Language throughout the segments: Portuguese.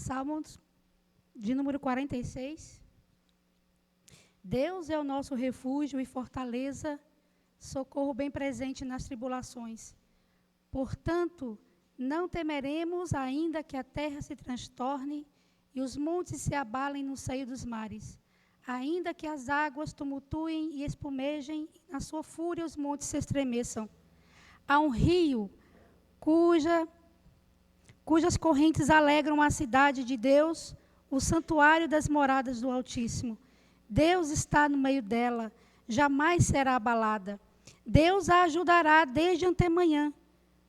Salmos de número 46. Deus é o nosso refúgio e fortaleza, socorro bem presente nas tribulações. Portanto, não temeremos, ainda que a terra se transtorne e os montes se abalem no seio dos mares. Ainda que as águas tumultuem e espumejem, na sua fúria os montes se estremeçam. Há um rio cujas correntes alegram a cidade de Deus, o santuário das moradas do Altíssimo. Deus está no meio dela, jamais será abalada. Deus a ajudará desde antemanhã.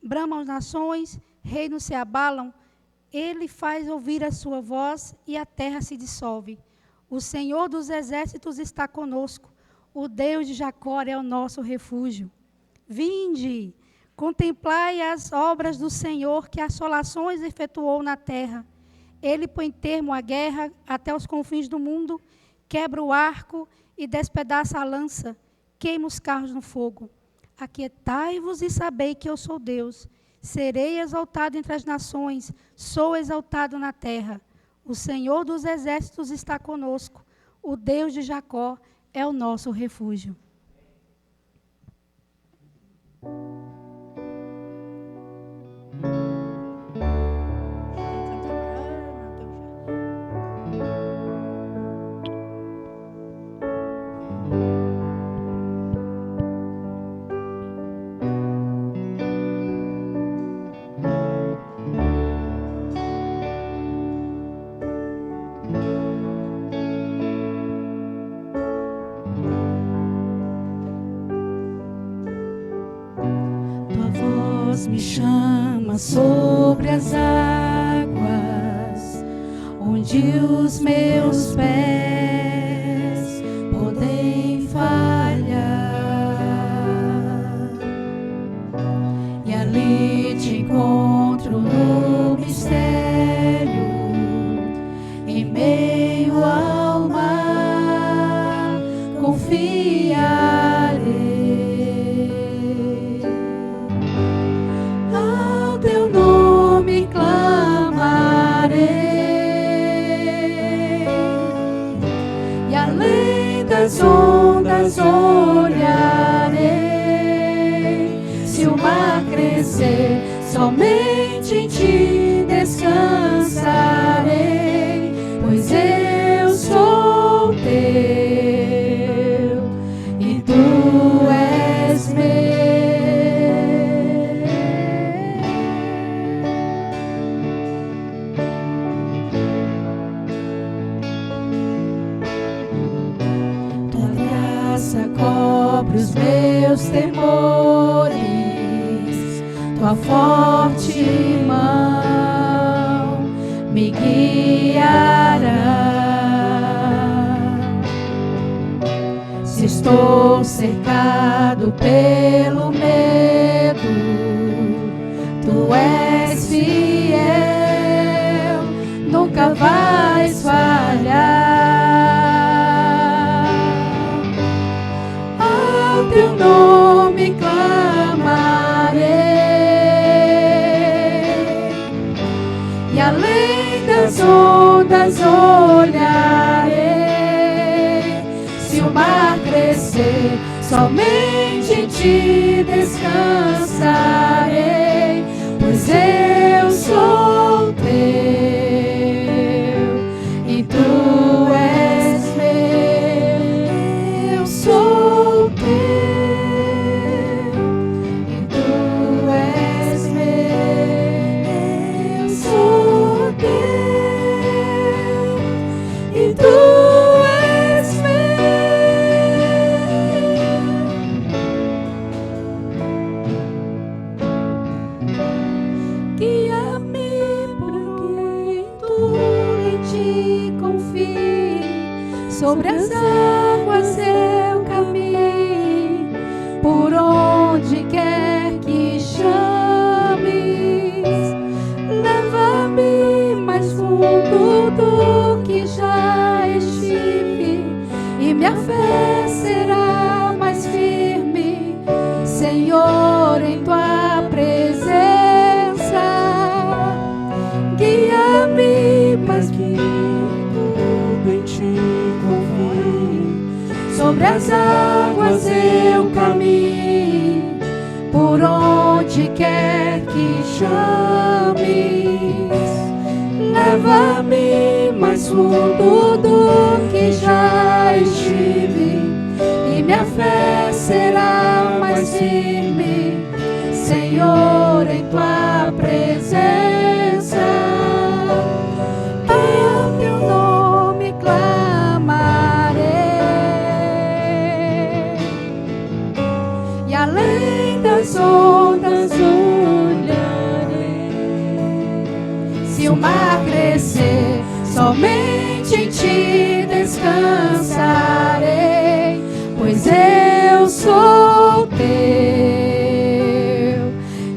Bramam as nações, reinos se abalam. Ele faz ouvir a sua voz e a terra se dissolve. O Senhor dos exércitos está conosco. O Deus de Jacó é o nosso refúgio. Vinde, contemplai as obras do Senhor, que assolações efetuou na terra. Ele põe termo à guerra até os confins do mundo, quebra o arco e despedaça a lança, queima os carros no fogo. Aquietai-vos e sabei que eu sou Deus. Serei exaltado entre as nações, sou exaltado na terra. O Senhor dos exércitos está conosco. O Deus de Jacó é o nosso refúgio. Me chama sobre as águas, onde os meus pés podem falhar, e ali te encontro no mistério, em meio ao mar, confiarei. Das ondas olharei, se o mar crescer, somente em ti descansarei, pois eu sou teu e tu és meu. Cobre os meus temores, tua forte mão me guiará. Se estou cercado pelo medo, tu és fiel, nunca vais falhar. Teu nome clamarei, e além das ondas olharei. Se o mar crescer, somente em ti descansarei, pois eu sou teu e tu és meu. Eu sou teu. Sobre as águas eu caminho, por onde quer que chames. Leva-me mais fundo do que já estive, e minha fé será mais firme, Senhor, em tua presença. Guia-me sobre as águas eu caminho, por onde quer que chames, leva-me mais fundo do que já estive, e minha fé será mais firme, Senhor, em tua presença. Que teu nome clamarei, e além das ondas olharei. Se o mar crescer, somente em ti descansarei, pois eu sou teu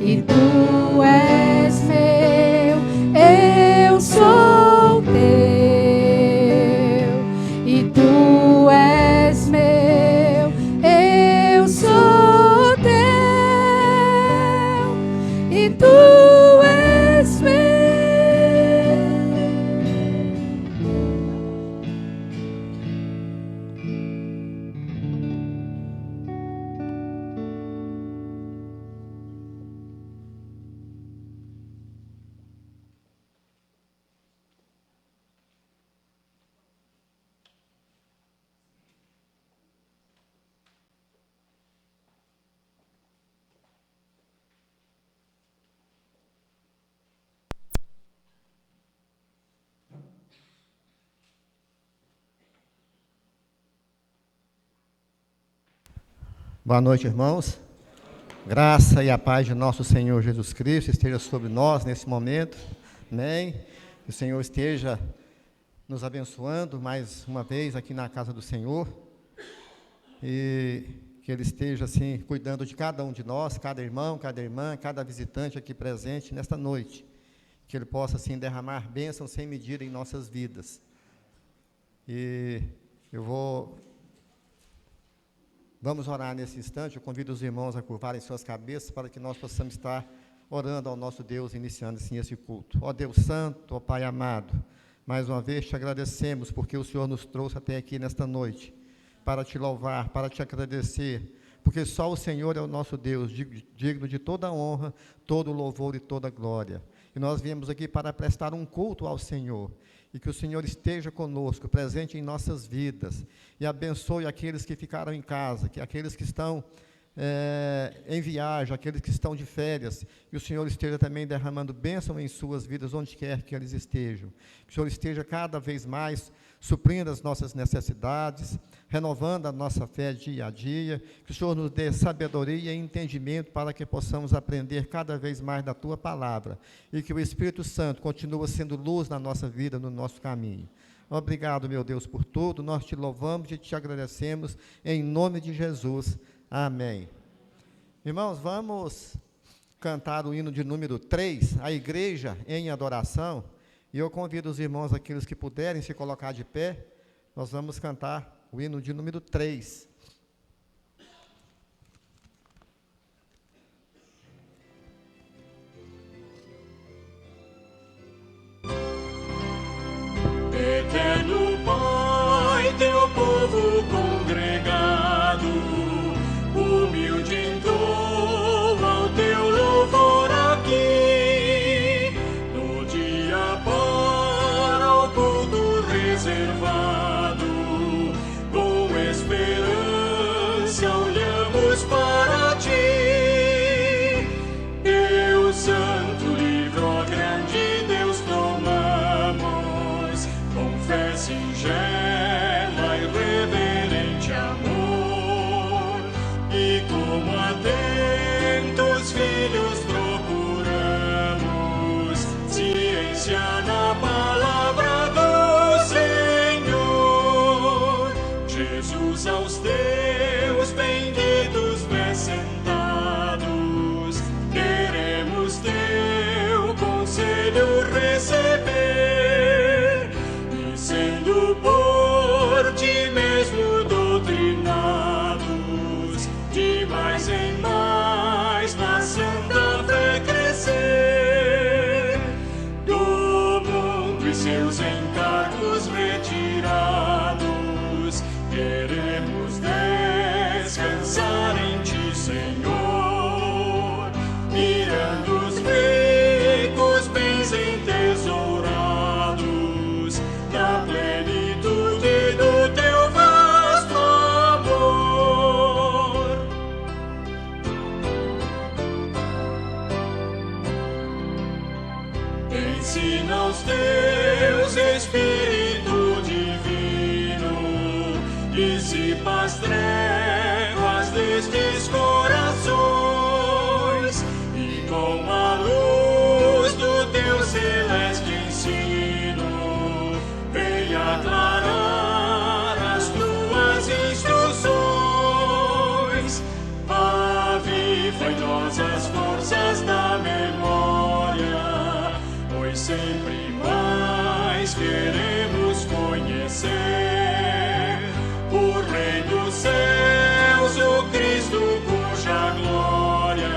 e tu és meu. Eu sou teu e tu és meu. Eu sou teu e tu és meu. Boa noite, irmãos. Graça e a paz de nosso Senhor Jesus Cristo esteja sobre nós nesse momento. Amém. Que o Senhor esteja nos abençoando mais uma vez aqui na casa do Senhor. E que Ele esteja, assim, cuidando de cada um de nós, cada irmão, cada irmã, cada visitante aqui presente nesta noite. Que Ele possa, assim, derramar bênçãos sem medida em nossas vidas. E vamos orar nesse instante. Eu convido os irmãos a curvarem suas cabeças para que nós possamos estar orando ao nosso Deus, iniciando assim esse culto. Ó Deus Santo, ó Pai amado, mais uma vez te agradecemos porque o Senhor nos trouxe até aqui nesta noite para te louvar, para te agradecer, porque só o Senhor é o nosso Deus, digno de toda honra, todo louvor e toda glória. E nós viemos aqui para prestar um culto ao Senhor. E que o Senhor esteja conosco, presente em nossas vidas, e abençoe aqueles que ficaram em casa, aqueles que estão em viagem, aqueles que estão de férias, que o Senhor esteja também derramando bênção em suas vidas, onde quer que eles estejam. Que o Senhor esteja cada vez mais suprindo as nossas necessidades, renovando a nossa fé dia a dia, que o Senhor nos dê sabedoria e entendimento para que possamos aprender cada vez mais da Tua Palavra, e que o Espírito Santo continue sendo luz na nossa vida, no nosso caminho. Obrigado, meu Deus, por tudo, nós te louvamos e te agradecemos, em nome de Jesus, amém. Irmãos, vamos cantar o hino de número 3, a igreja em adoração. E eu convido os irmãos, aqueles que puderem se colocar de pé, nós vamos cantar o hino de número 3. Eterno Pai, teu povo congregado, humilde entoa o teu louvor aqui, no dia para o culto reservado, com esperança olhamos para ti. Deus Santo, livre, ó grande Deus, clamamos, com fé singela e reverente amor, e como atentos filhos procuramos ciência na palavra do Senhor. Jesus, aos teus benditos pés sentados, queremos teu conselho receber, e sendo por ti mesmo doutrinados, de mais em mais na santa fé crescer, do mundo e seus encargos retirados, queremos ensina os teus, Espírito divino, dissipa as trevas destes corações, e com a luz do teu celeste ensino, venha aclarar as tuas instruções. Aviva em nós as forças da memória, pois sempre mais queremos conhecer o Rei dos céus, o Cristo cuja glória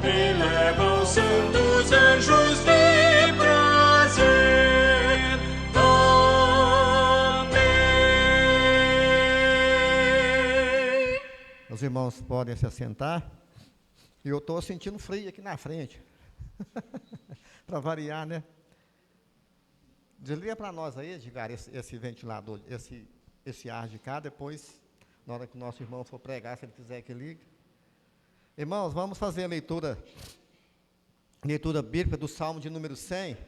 eleva os santos anjos de prazer. Amém. Os irmãos podem se assentar. E eu estou sentindo frio aqui na frente. Para variar, né? Desliga para nós aí, Edgar, esse ventilador, esse ar de cá. Depois, na hora que o nosso irmão for pregar, se ele quiser que ligue. Irmãos, vamos fazer a leitura bíblica do Salmo de número 100.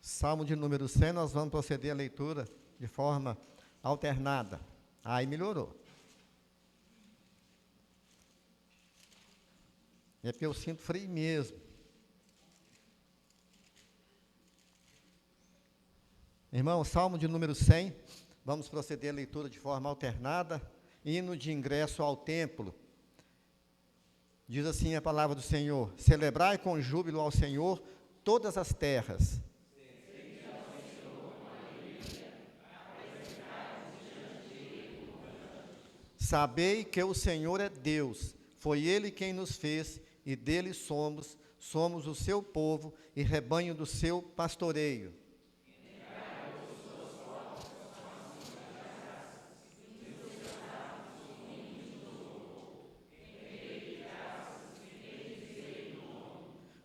Salmo de número 100, nós vamos proceder à leitura de forma alternada. Aí melhorou. É porque eu sinto frio mesmo. Irmão, Salmo de número 100, vamos proceder à leitura de forma alternada, hino de ingresso ao templo. Diz assim a palavra do Senhor: celebrai com júbilo ao Senhor todas as terras. Sabei que o Senhor é Deus, foi Ele quem nos fez, e dele somos o seu povo e rebanho do seu pastoreio.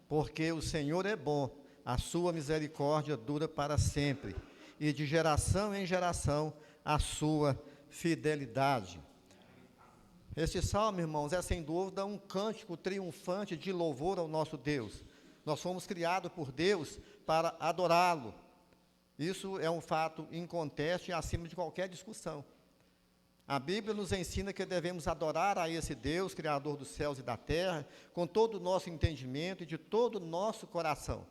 Porque o Senhor é bom, a sua misericórdia dura para sempre, e de geração em geração a sua fidelidade. Este salmo, irmãos, é sem dúvida um cântico triunfante de louvor ao nosso Deus. Nós fomos criados por Deus para adorá-lo. Isso é um fato inconteste e acima de qualquer discussão. A Bíblia nos ensina que devemos adorar a esse Deus, Criador dos céus e da terra, com todo o nosso entendimento e de todo o nosso coração.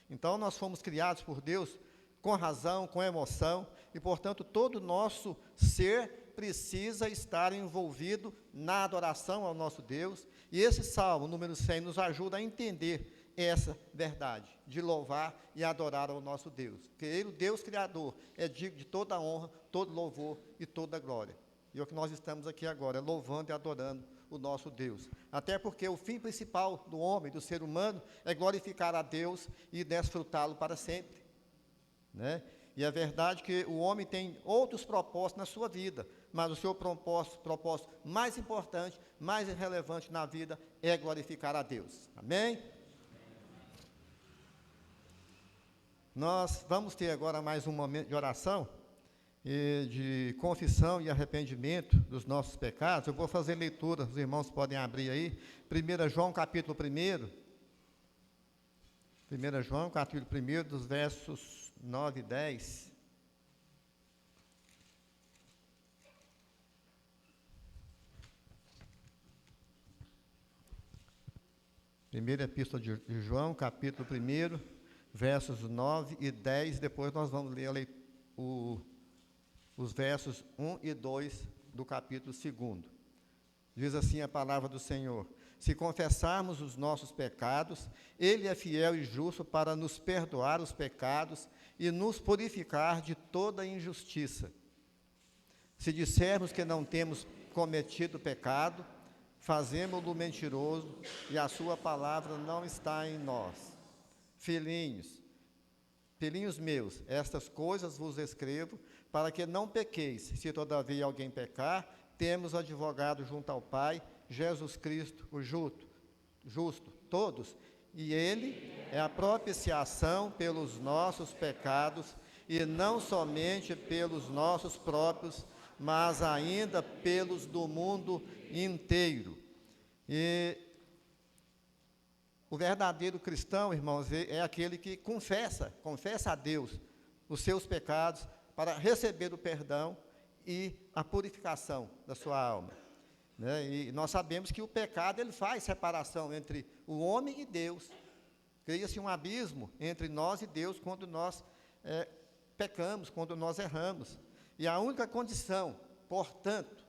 Então, nós fomos criados por Deus com razão, com emoção, e, portanto, todo o nosso ser precisa estar envolvido na adoração ao nosso Deus, e esse Salmo, número 100, nos ajuda a entender essa verdade, de louvar e adorar ao nosso Deus, porque Ele, o Deus Criador, é digno de toda a honra, todo louvor e toda a glória. E o que nós estamos aqui agora é louvando e adorando o nosso Deus, até porque o fim principal do homem, do ser humano, é glorificar a Deus e desfrutá-lo para sempre, né? E é verdade que o homem tem outros propósitos na sua vida, mas o seu propósito mais importante, mais relevante na vida é glorificar a Deus. Amém? Nós vamos ter agora mais um momento de oração, e de confissão e arrependimento dos nossos pecados. Eu vou fazer leitura, os irmãos podem abrir aí, 1 João capítulo 1, 1 João capítulo 1, dos versos 9 e 10. Primeira epístola de João, capítulo 1, versos 9 e 10. Depois nós vamos ler os versos 1 e 2 do capítulo 2. Diz assim a palavra do Senhor: se confessarmos os nossos pecados, Ele é fiel e justo para nos perdoar os pecados e nos purificar de toda injustiça. Se dissermos que não temos cometido pecado, fazemo-lo mentiroso e a sua palavra não está em nós. Filhinhos meus, estas coisas vos escrevo para que não pequeis. Se todavia alguém pecar, temos advogado junto ao Pai, Jesus Cristo, o justo, todos, e Ele é a propiciação pelos nossos pecados, e não somente pelos nossos próprios, mas ainda pelos do mundo inteiro. E O verdadeiro cristão, irmãos, é aquele que confessa a Deus os seus pecados para receber o perdão e a purificação da sua alma, né? E nós sabemos que o pecado, ele faz separação entre o homem e Deus. Cria-se um abismo entre nós e Deus quando nós pecamos, quando nós erramos. E a única condição, portanto,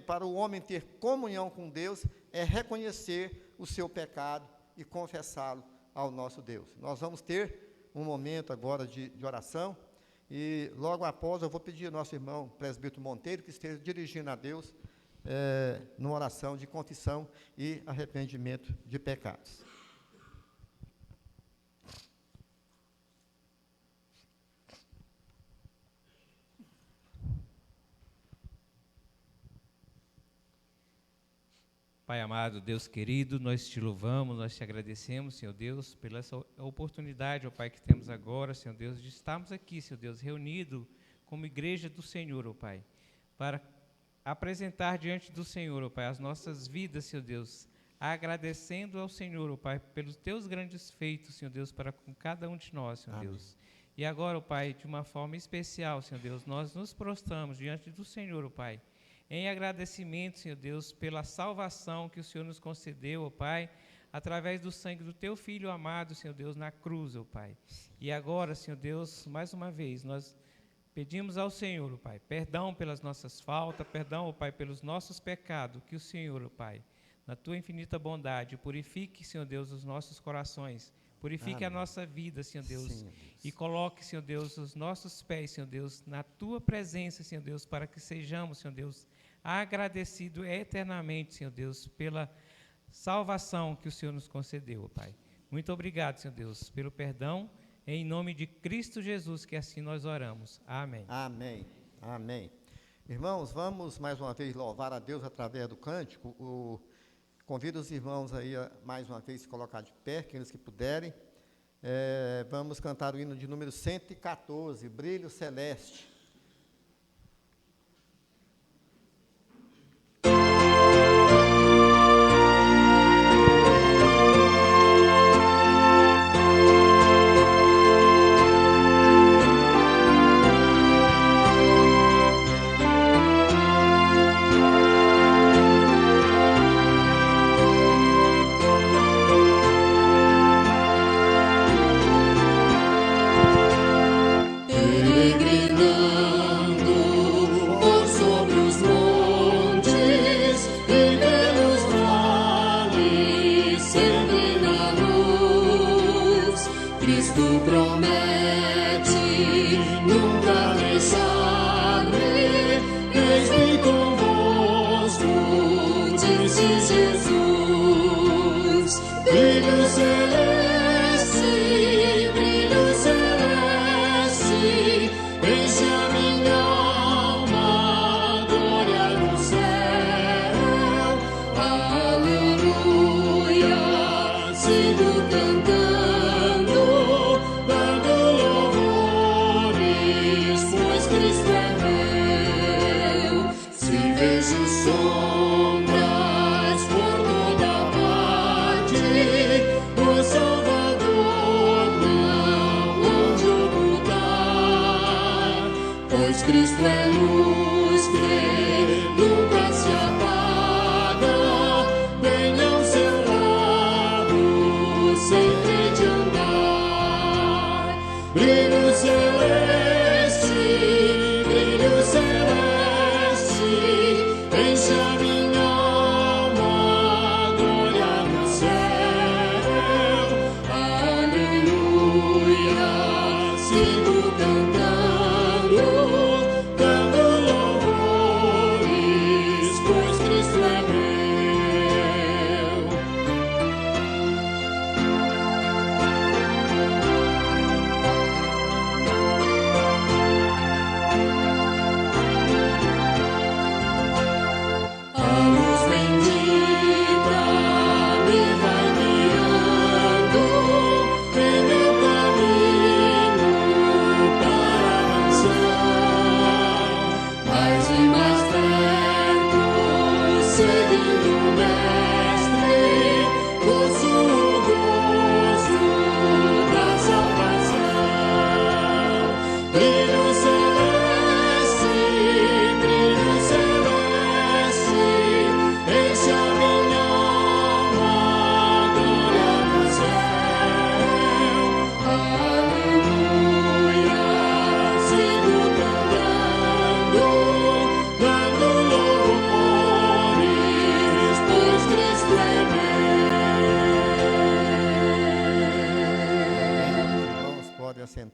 para o homem ter comunhão com Deus, é reconhecer o seu pecado e confessá-lo ao nosso Deus. Nós vamos ter um momento agora de oração, e logo após eu vou pedir ao nosso irmão presbítero Monteiro que esteja dirigindo a Deus numa oração de confissão e arrependimento de pecados. Pai amado, Deus querido, nós te louvamos, nós te agradecemos, Senhor Deus, pela essa oportunidade, ó Pai, que temos agora, Senhor Deus, de estarmos aqui, Senhor Deus, reunidos como igreja do Senhor, ó Pai, para apresentar diante do Senhor, ó Pai, as nossas vidas, Senhor Deus, agradecendo ao Senhor, ó Pai, pelos teus grandes feitos, Senhor Deus, para com cada um de nós, Senhor Amém. Deus. E agora, ó Pai, de uma forma especial, Senhor Deus, nós nos prostramos diante do Senhor, ó Pai, em agradecimento, Senhor Deus, pela salvação que o Senhor nos concedeu, ó Pai, através do sangue do Teu Filho amado, Senhor Deus, na cruz, ó Pai. E agora, Senhor Deus, mais uma vez, nós pedimos ao Senhor, ó Pai, perdão pelas nossas faltas, perdão, ó Pai, pelos nossos pecados, que o Senhor, ó Pai, na Tua infinita bondade, purifique, Senhor Deus, os nossos corações, purifique a nossa vida, Senhor Deus, Sim, Deus. E coloque, Senhor Deus, os nossos pés, Senhor Deus, na Tua presença, Senhor Deus, para que sejamos, Senhor Deus, agradecido eternamente, Senhor Deus, pela salvação que o Senhor nos concedeu, Pai. Muito obrigado, Senhor Deus, pelo perdão, em nome de Cristo Jesus, que assim nós oramos. Amém. Amém. Amém. Irmãos, vamos mais uma vez louvar a Deus através do cântico. Convido os irmãos aí a mais uma vez se colocar de pé, aqueles que puderem. Vamos cantar o hino de número 114, Brilho Celeste.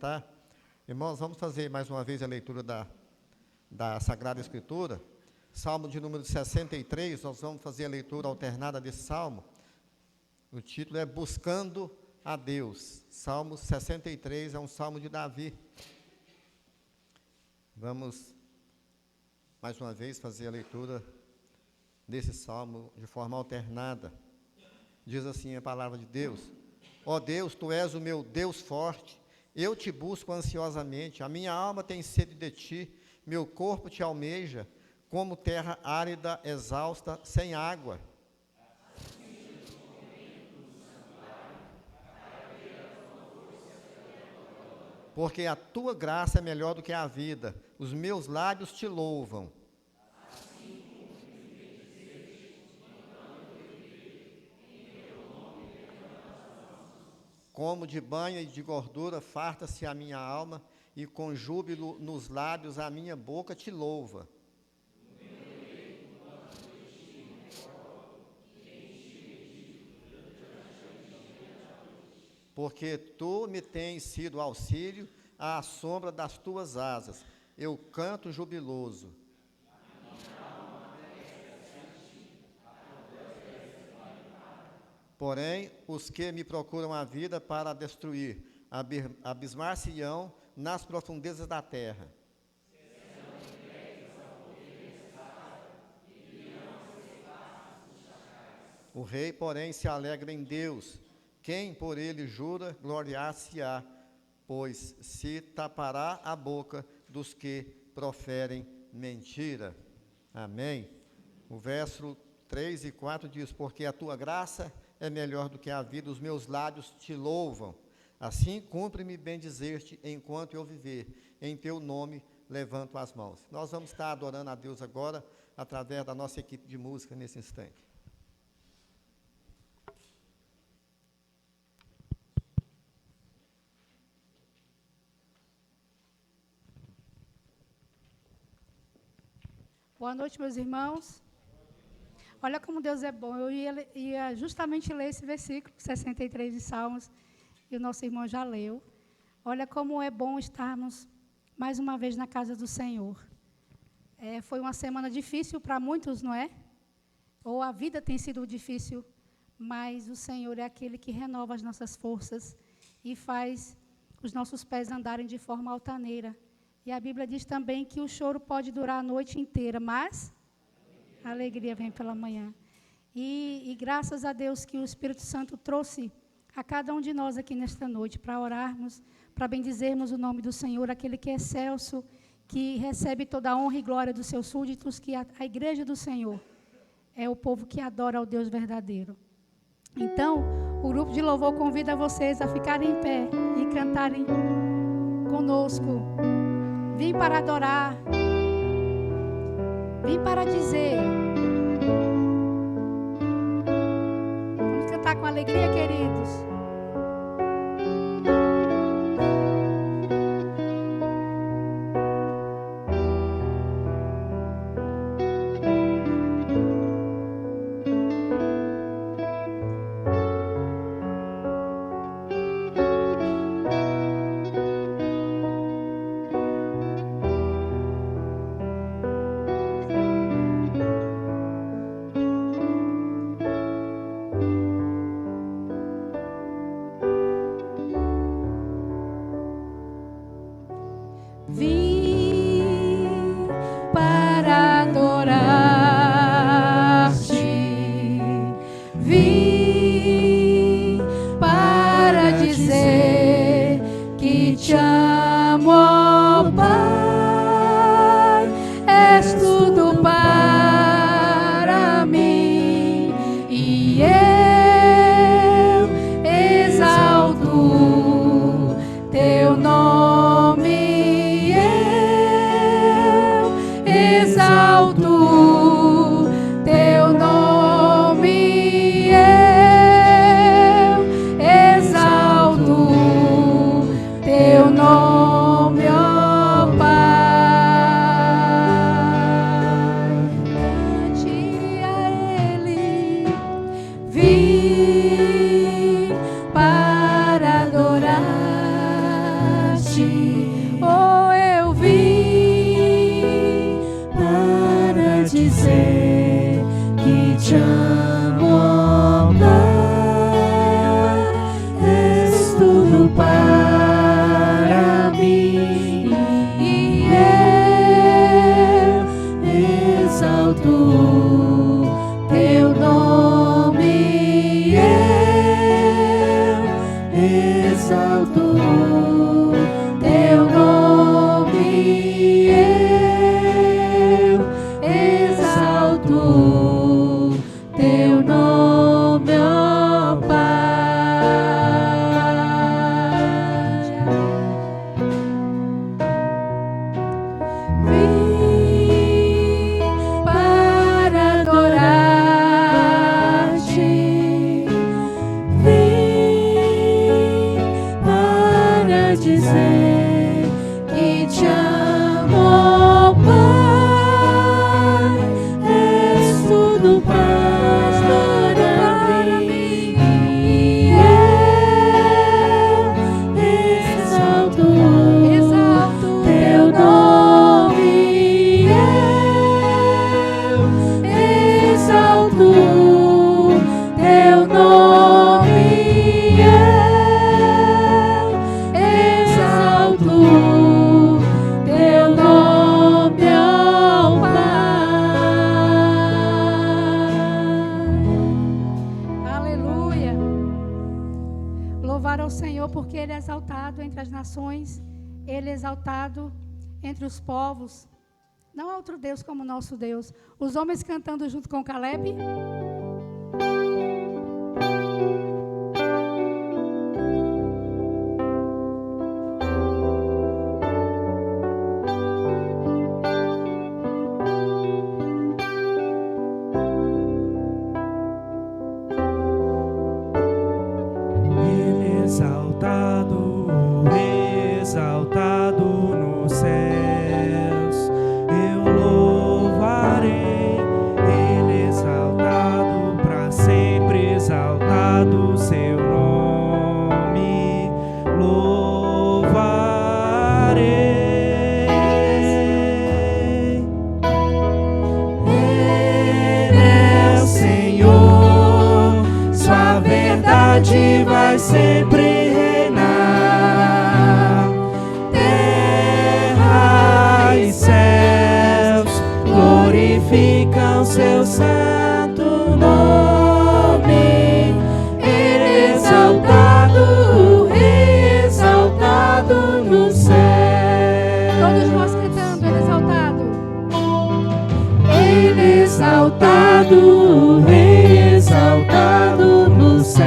assentar. Irmãos, vamos fazer mais uma vez a leitura da Sagrada Escritura. Salmo de número 63, nós vamos fazer a leitura alternada desse salmo. O título é Buscando a Deus. Salmo 63 é um salmo de Davi. Vamos, mais uma vez, fazer a leitura desse salmo de forma alternada. Diz assim a palavra de Deus: Ó Deus, Tu és o meu Deus forte, eu Te busco ansiosamente, a minha alma tem sede de Ti, meu corpo Te almeja, como terra árida, exausta, sem água. Porque a Tua graça é melhor do que a vida, os meus lábios Te louvam. Como de banha e de gordura farta-se a minha alma, e com júbilo nos lábios a minha boca Te louva. Porque Tu me tens sido auxílio à sombra das Tuas asas. Eu canto jubiloso. Porém, os que me procuram a vida para destruir, abismar-se-ão nas profundezas da terra. O rei, porém, se alegra em Deus. Quem por ele jura, gloriar-se-á, pois se tapará a boca dos que proferem mentira. Amém. O verso 3 e 4 diz: Porque a Tua graça é melhor do que a vida, os meus lábios Te louvam. Assim cumpre-me bendizer-te enquanto eu viver, em Teu nome levanto as mãos. Nós vamos estar adorando a Deus agora, através da nossa equipe de música, nesse instante. Boa noite, meus irmãos. Olha como Deus é bom. Eu ia justamente ler esse versículo 63 de Salmos, e o nosso irmão já leu. Olha como é bom estarmos mais uma vez na casa do Senhor. Foi uma semana difícil para muitos, não é? Ou a vida tem sido difícil, mas o Senhor é aquele que renova as nossas forças e faz os nossos pés andarem de forma altaneira. E a Bíblia diz também que o choro pode durar a noite inteira, mas a alegria vem pela manhã. E graças a Deus que o Espírito Santo trouxe a cada um de nós aqui nesta noite para orarmos, para bendizermos o nome do Senhor, aquele que é excelso, que recebe toda a honra e glória dos seus súditos, que a igreja do Senhor é o povo que adora ao Deus verdadeiro. Então, o grupo de louvor convida vocês a ficarem em pé e cantarem conosco. Vim para adorar. Vim para dizer. Vamos cantar com alegria, queridos. Vim para adorar-te, vim para dizer que te amo, ó Pai, és tudo para mim, e eu exalto teu nome. Exalto teu nome, eu exalto teu nome. Ele é exaltado entre os povos. Não há outro Deus como o nosso Deus. Os homens cantando junto com Caleb. Vai sempre reinar, terra e céus glorificam seu santo nome. Ele é exaltado, Rei exaltado no céu. Todos nós cantando, Ele é exaltado. Ele é exaltado, Rei exaltado no céu.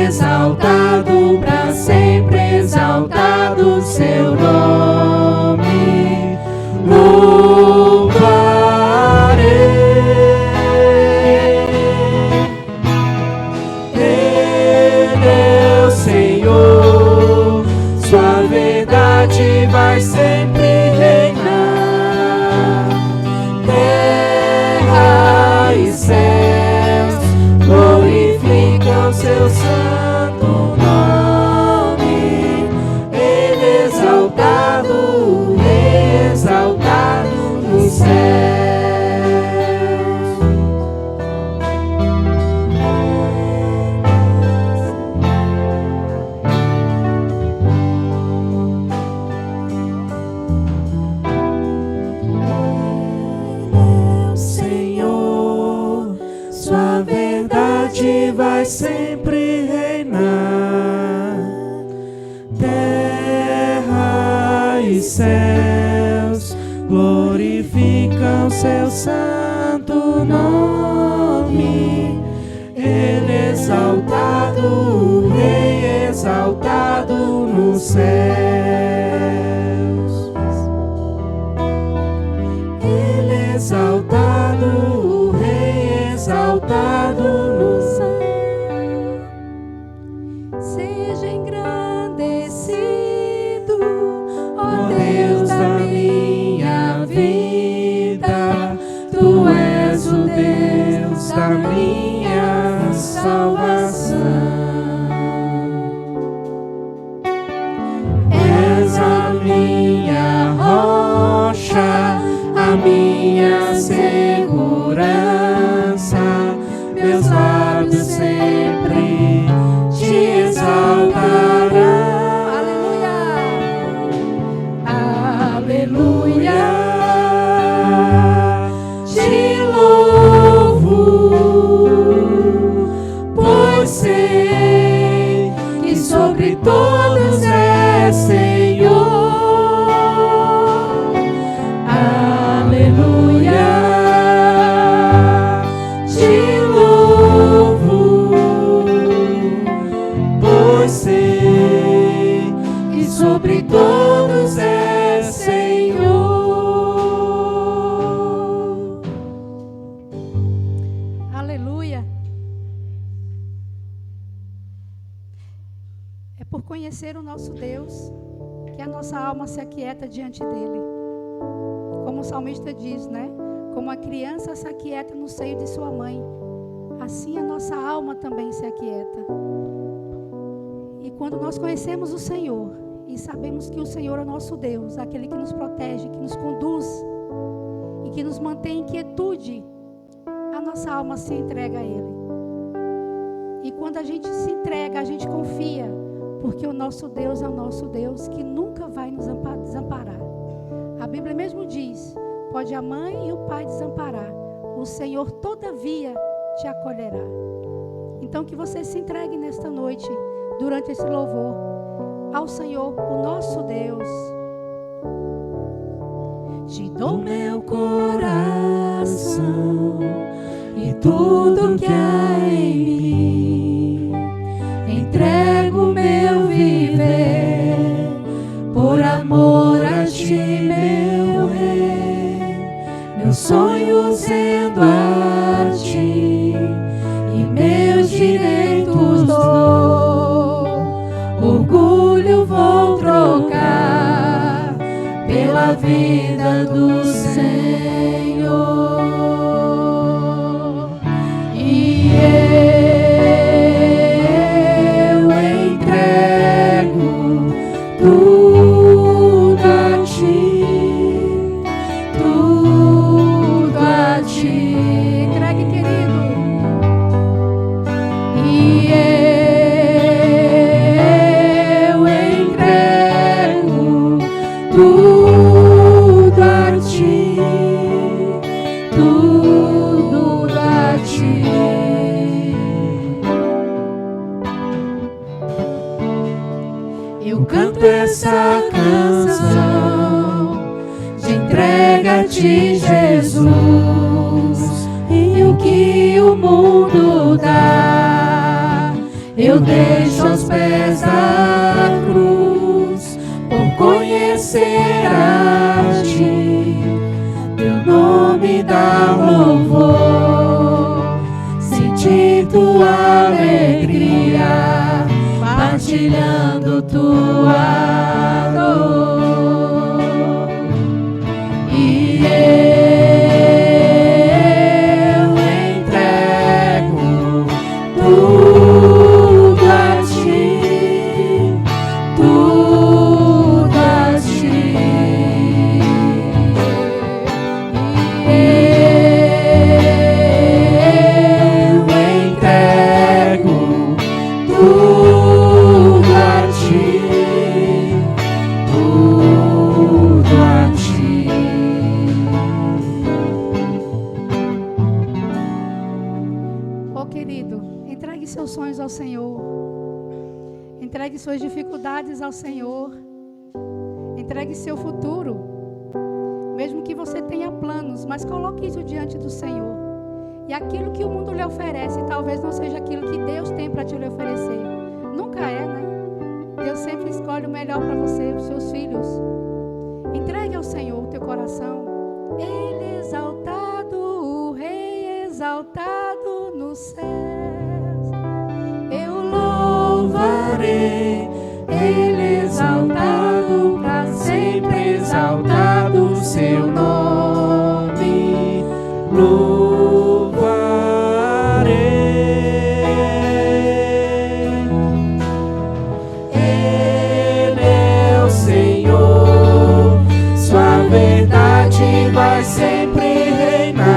Exaltado para sempre, exaltado seu nome, louvarei. Ele é o Senhor, sua verdade vai sempre reinar, terra e céus glorificam seu santo. Vai sempre reinar, terra e céus glorificam seu santo nome. Ele é exaltado, Rei exaltado nos céus. Ele é exaltado, Rei exaltado nos céus. Da minha salvação, és a minha rocha, a minha segurança, meus lábios sempre te exaltarão. Aleluia, aleluia. Te louvo. conhecer o nosso Deus, que a nossa alma se aquieta diante dele. Como o salmista diz, né? Como a criança se aquieta no seio de sua mãe, assim a nossa alma também se aquieta. E quando nós conhecemos o Senhor e sabemos que o Senhor é o nosso Deus, aquele que nos protege, que nos conduz e que nos mantém em quietude, a nossa alma se entrega a Ele. E quando a gente se entrega, a gente confia, porque o nosso Deus é o nosso Deus que nunca vai nos desamparar. A Bíblia mesmo diz: pode a mãe e o pai desamparar, o Senhor todavia te acolherá. Então que você se entregue nesta noite, durante esse louvor, ao Senhor, o nosso Deus. Te dou meu coração e tudo que há em mim. Entrego meu viver por amor a ti, meu Rei. Meus sonhos rendo a ti e meus direitos dou. Orgulho vou trocar pela vida do Senhor. E eu entrego tudo a ti, tudo a ti. Entregue, querido. E eu entrego tudo a ti, tudo a ti. Eu canto essa canção de entrega a ti, Jesus, e o que o mundo dá eu deixo aos pés da cruz, por conhecer a ti, teu nome dá louvor, sentir tua alegria, partilhando tua dor. E eu entrego tudo a ti, tudo a ti. Eu entrego tudo a ti, tudo a ti. Ô querido, entregue seus sonhos ao Senhor. Entregue suas dificuldades ao Senhor. Entregue seu futuro. Mesmo que você tenha planos, mas coloque isso diante do Senhor. E aquilo que o mundo lhe oferece, talvez não seja aquilo que Deus tem para te lhe oferecer. Nunca é, né? Deus sempre escolhe o melhor para você, os seus filhos. Entregue ao Senhor o teu coração. Ele exaltado, o Rei exaltado nos céus. Eu Louvarei, Ele exaltado, para sempre exaltado seu nome. Louvarei. Ele é o Senhor, sua verdade vai sempre reinar.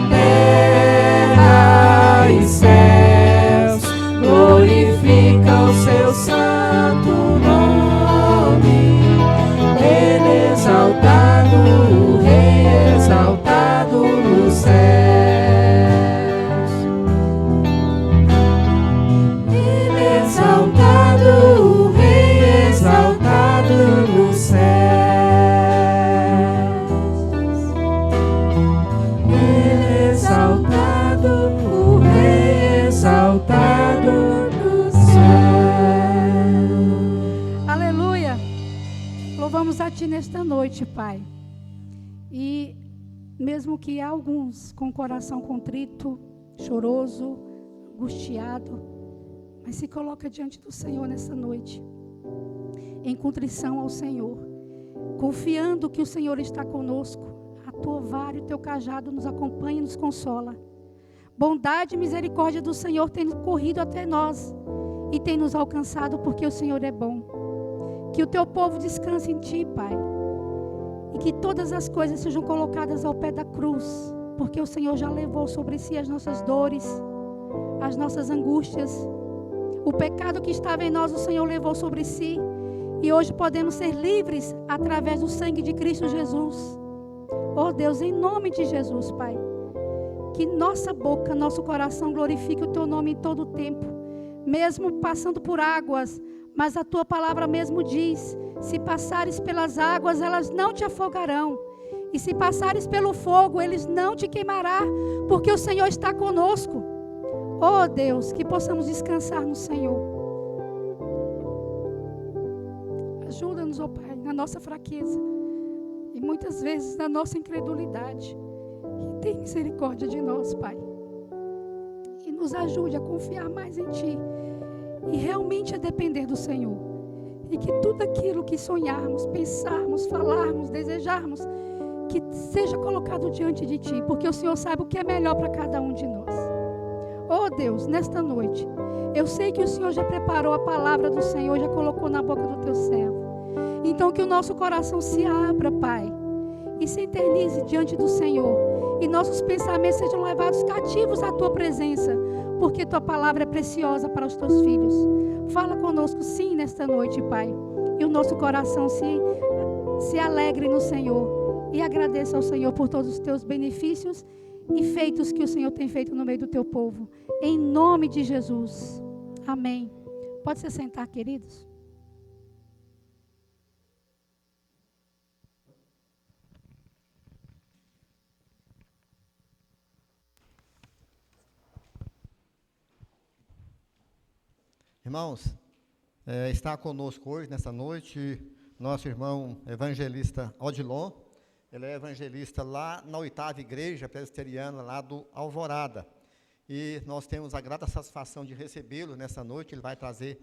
Terra e céus glorificam o seu santo nome. Ele exaltado, o Rei exaltado nos céus. Ele exaltado, o Rei exaltado nos céus. Ele exaltado, o Rei exaltado nos céus. Aleluia! Louvamos a Ti nesta noite, Pai. E mesmo que alguns com o coração contrito, choroso, angustiado, mas se coloca diante do Senhor nessa noite, em contrição ao Senhor, confiando que o Senhor está conosco. A tua vara e o teu cajado nos acompanha e nos consola. Bondade e misericórdia do Senhor tem corrido até nós e tem nos alcançado, porque o Senhor é bom. Que o teu povo descanse em ti, Pai, e que todas as coisas sejam colocadas ao pé da cruz, porque o Senhor já levou sobre si as nossas dores, as nossas angústias. O pecado que estava em nós, o Senhor levou sobre si, e hoje podemos ser livres através do sangue de Cristo Jesus. Oh Deus, em nome de Jesus, Pai, que nossa boca, nosso coração glorifique o teu nome em todo o tempo, mesmo passando por águas, mas a tua palavra mesmo diz: se passares pelas águas, elas não te afogarão, e se passares pelo fogo, eles não te queimará, porque o Senhor está conosco. Oh Deus, que possamos descansar no Senhor. Ajuda-nos, oh Pai, na nossa fraqueza e muitas vezes na nossa incredulidade. E tem misericórdia de nós, Pai. E nos ajude a confiar mais em Ti e realmente a depender do Senhor. E que tudo aquilo que sonharmos, pensarmos, falarmos, desejarmos, que seja colocado diante de Ti, porque o Senhor sabe o que é melhor para cada um de nós. Oh Deus, nesta noite, eu sei que o Senhor já preparou a palavra do Senhor, já colocou na boca do Teu servo. Então que o nosso coração se abra, Pai, e se eternize diante do Senhor, e nossos pensamentos sejam levados cativos à Tua presença, porque Tua palavra é preciosa para os Teus filhos. Fala conosco sim nesta noite, Pai, e o nosso coração se alegre no Senhor, e agradeça ao Senhor por todos os Teus benefícios e feitos que o Senhor tem feito no meio do Teu povo, em nome de Jesus, amém. Pode se sentar, queridos. Irmãos, está conosco hoje, nessa noite, nosso irmão evangelista Odilon. Ele é evangelista lá na 8ª Igreja Presbiteriana, lá do Alvorada. E nós temos a grata satisfação de recebê-lo nessa noite. Ele vai trazer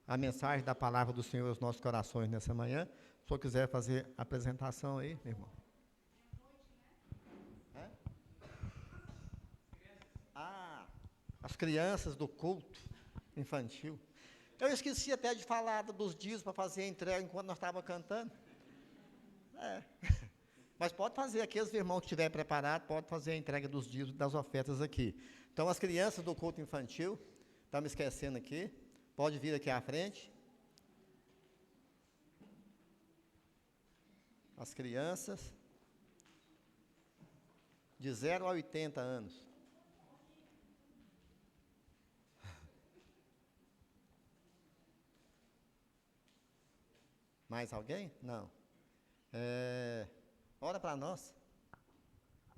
a mensagem da palavra do Senhor aos nossos corações nessa manhã. Se o senhor quiser fazer a apresentação aí, meu irmão. As crianças do culto infantil. Eu esqueci até de falar dos dias para fazer a entrega enquanto nós estávamos cantando. Mas pode fazer aqui, os irmãos que estiverem preparados, pode fazer a entrega dos dias das ofertas aqui. Então, as crianças do culto infantil, está me esquecendo aqui, pode vir aqui à frente. As crianças de 0 a 80 anos. Mais alguém? Não. Ora para nós,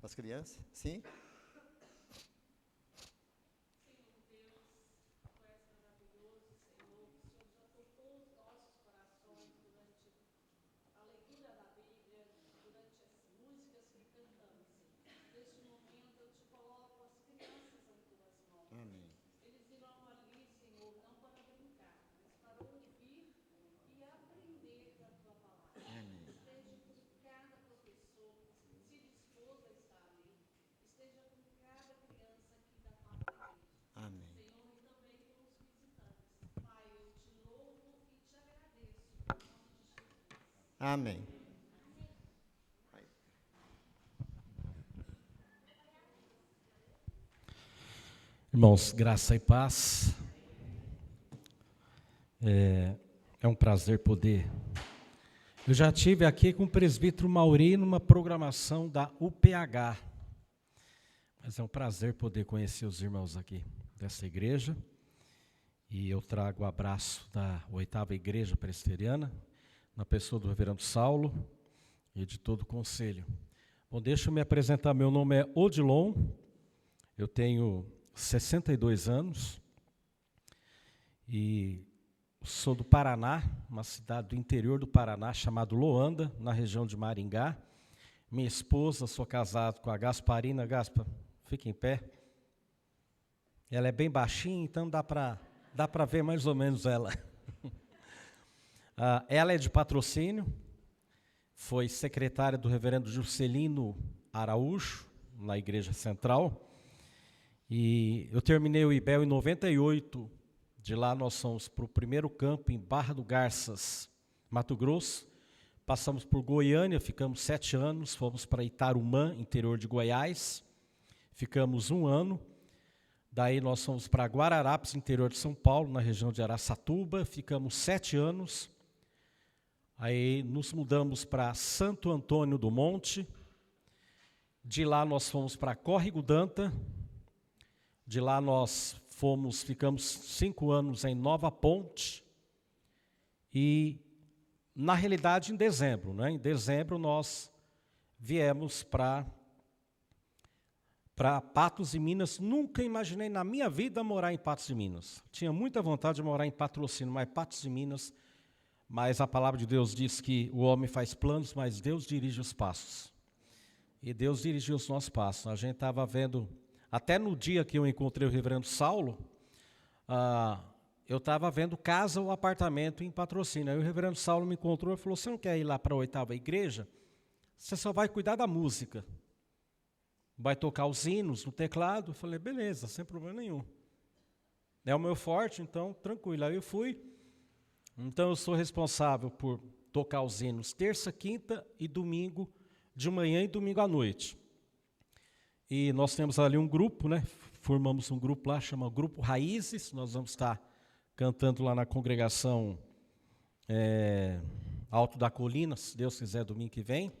as crianças. Sim? Amém. Irmãos, graça e paz. É um prazer poder. Eu já estive aqui com o presbítero Mauri numa programação da UPH. Mas é um prazer poder conhecer os irmãos aqui dessa igreja. E eu trago o abraço da 8ª Igreja Presbiteriana, na pessoa do reverendo Saulo e de todo o conselho. Bom, deixa eu me apresentar. Meu nome é Odilon, eu tenho 62 anos e sou do Paraná, uma cidade do interior do Paraná, chamada Loanda, na região de Maringá. Minha esposa, sou casado com a Gasparina. Gaspa, fica em pé. Ela é bem baixinha, então dá para Dá para ver mais ou menos ela. Ela é de Patrocínio, foi secretária do reverendo Juscelino Araújo, na Igreja Central. E eu terminei o IBEL em 98. De lá nós fomos para o primeiro campo em Barra do Garças, Mato Grosso. Passamos por Goiânia, ficamos 7 anos. Fomos para Itarumã, interior de Goiás. Ficamos 1 ano. Daí nós fomos para Guararapes, interior de São Paulo, na região de Araçatuba. Ficamos 7 anos. Aí nos mudamos para Santo Antônio do Monte. De lá nós fomos para Córrego Danta. De lá nós ficamos 5 anos em Nova Ponte. E, na realidade, em dezembro, né? Em dezembro nós viemos para Patos de Minas. Nunca imaginei na minha vida morar em Patos de Minas. Tinha muita vontade de morar em Patrocínio, mas Patos de Minas. Mas a palavra de Deus diz que o homem faz planos, mas Deus dirige os passos. E Deus dirigiu os nossos passos. A gente estava vendo, até no dia que eu encontrei o reverendo Saulo, eu estava vendo casa ou apartamento em Patrocínio. Aí o reverendo Saulo me encontrou e falou: você não quer ir lá para a 8ª igreja? Você só vai cuidar da música. Vai tocar os hinos no teclado. Eu falei: beleza, sem problema nenhum. É o meu forte, então tranquilo. Aí eu fui. Então eu sou responsável por tocar os hinos terça, quinta e domingo de manhã e domingo à noite. E nós temos ali um grupo, né? Formamos um grupo lá, chama Grupo Raízes. Nós vamos estar cantando lá na congregação Alto da Colina, se Deus quiser, domingo que vem.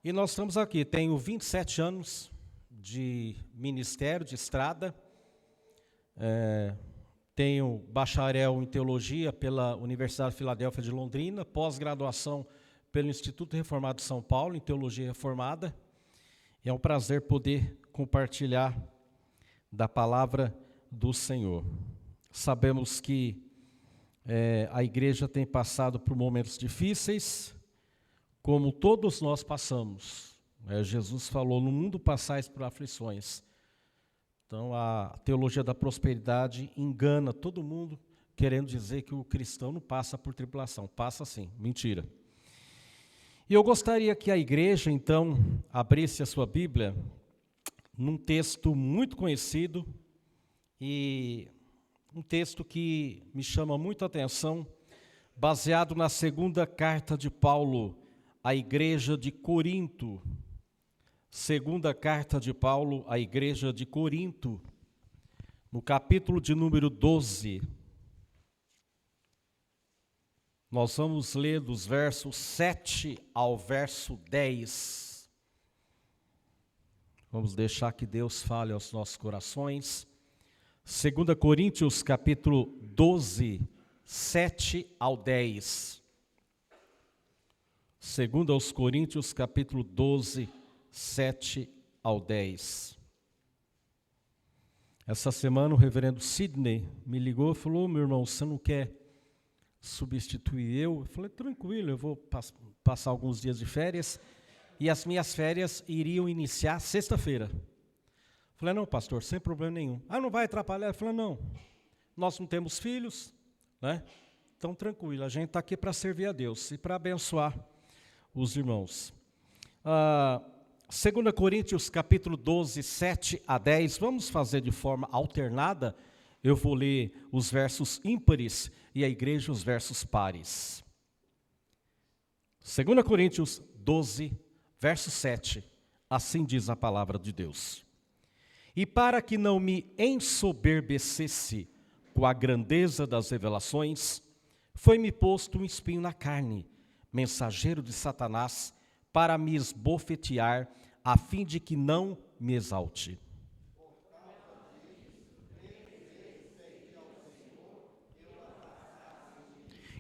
E nós estamos aqui, tenho 27 anos de ministério, de estrada. Tenho bacharel em teologia pela Universidade de Filadélfia de Londrina, pós-graduação pelo Instituto Reformado de São Paulo, em teologia reformada. É um prazer poder compartilhar da palavra do Senhor. Sabemos que a igreja tem passado por momentos difíceis, como todos nós passamos. Jesus falou: no mundo passais por aflições. Então, a teologia da prosperidade engana todo mundo, querendo dizer que o cristão não passa por tribulação. Passa sim, mentira. E eu gostaria que a igreja, então, abrisse a sua Bíblia num texto muito conhecido e um texto que me chama muito a atenção, baseado na 2ª carta de Paulo à igreja de Corinto. 2ª carta de Paulo à igreja de Corinto, no capítulo de número 12. Nós vamos ler dos versos 7 ao verso 10. Vamos deixar que Deus fale aos nossos corações. 2 Coríntios, capítulo 12, 7 ao 10. 2 Coríntios, capítulo 12, 7 ao 10. Essa semana o reverendo Sidney me ligou e falou: meu irmão, você não quer substituir eu? Eu falei: tranquilo, eu vou passar alguns dias de férias, e as minhas férias iriam iniciar sexta-feira. Falei: não, pastor, sem problema nenhum. Não vai atrapalhar? Eu falei: não, nós não temos filhos, né? Então tranquilo, a gente está aqui para servir a Deus e para abençoar os irmãos. 2 Coríntios, capítulo 12, 7 a 10, vamos fazer de forma alternada. Eu vou ler os versos ímpares e a igreja os versos pares. 2 Coríntios 12, verso 7, assim diz a palavra de Deus. E para que não me ensoberbecesse com a grandeza das revelações, foi-me posto um espinho na carne, mensageiro de Satanás, para me esbofetear, a fim de que não me exalte.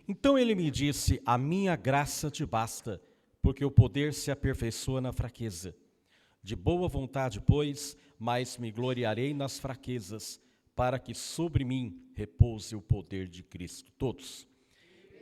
Então ele me disse: a minha graça te basta, porque o poder se aperfeiçoa na fraqueza. De boa vontade, pois, mas me gloriarei nas fraquezas, para que sobre mim repouse o poder de Cristo. Todos.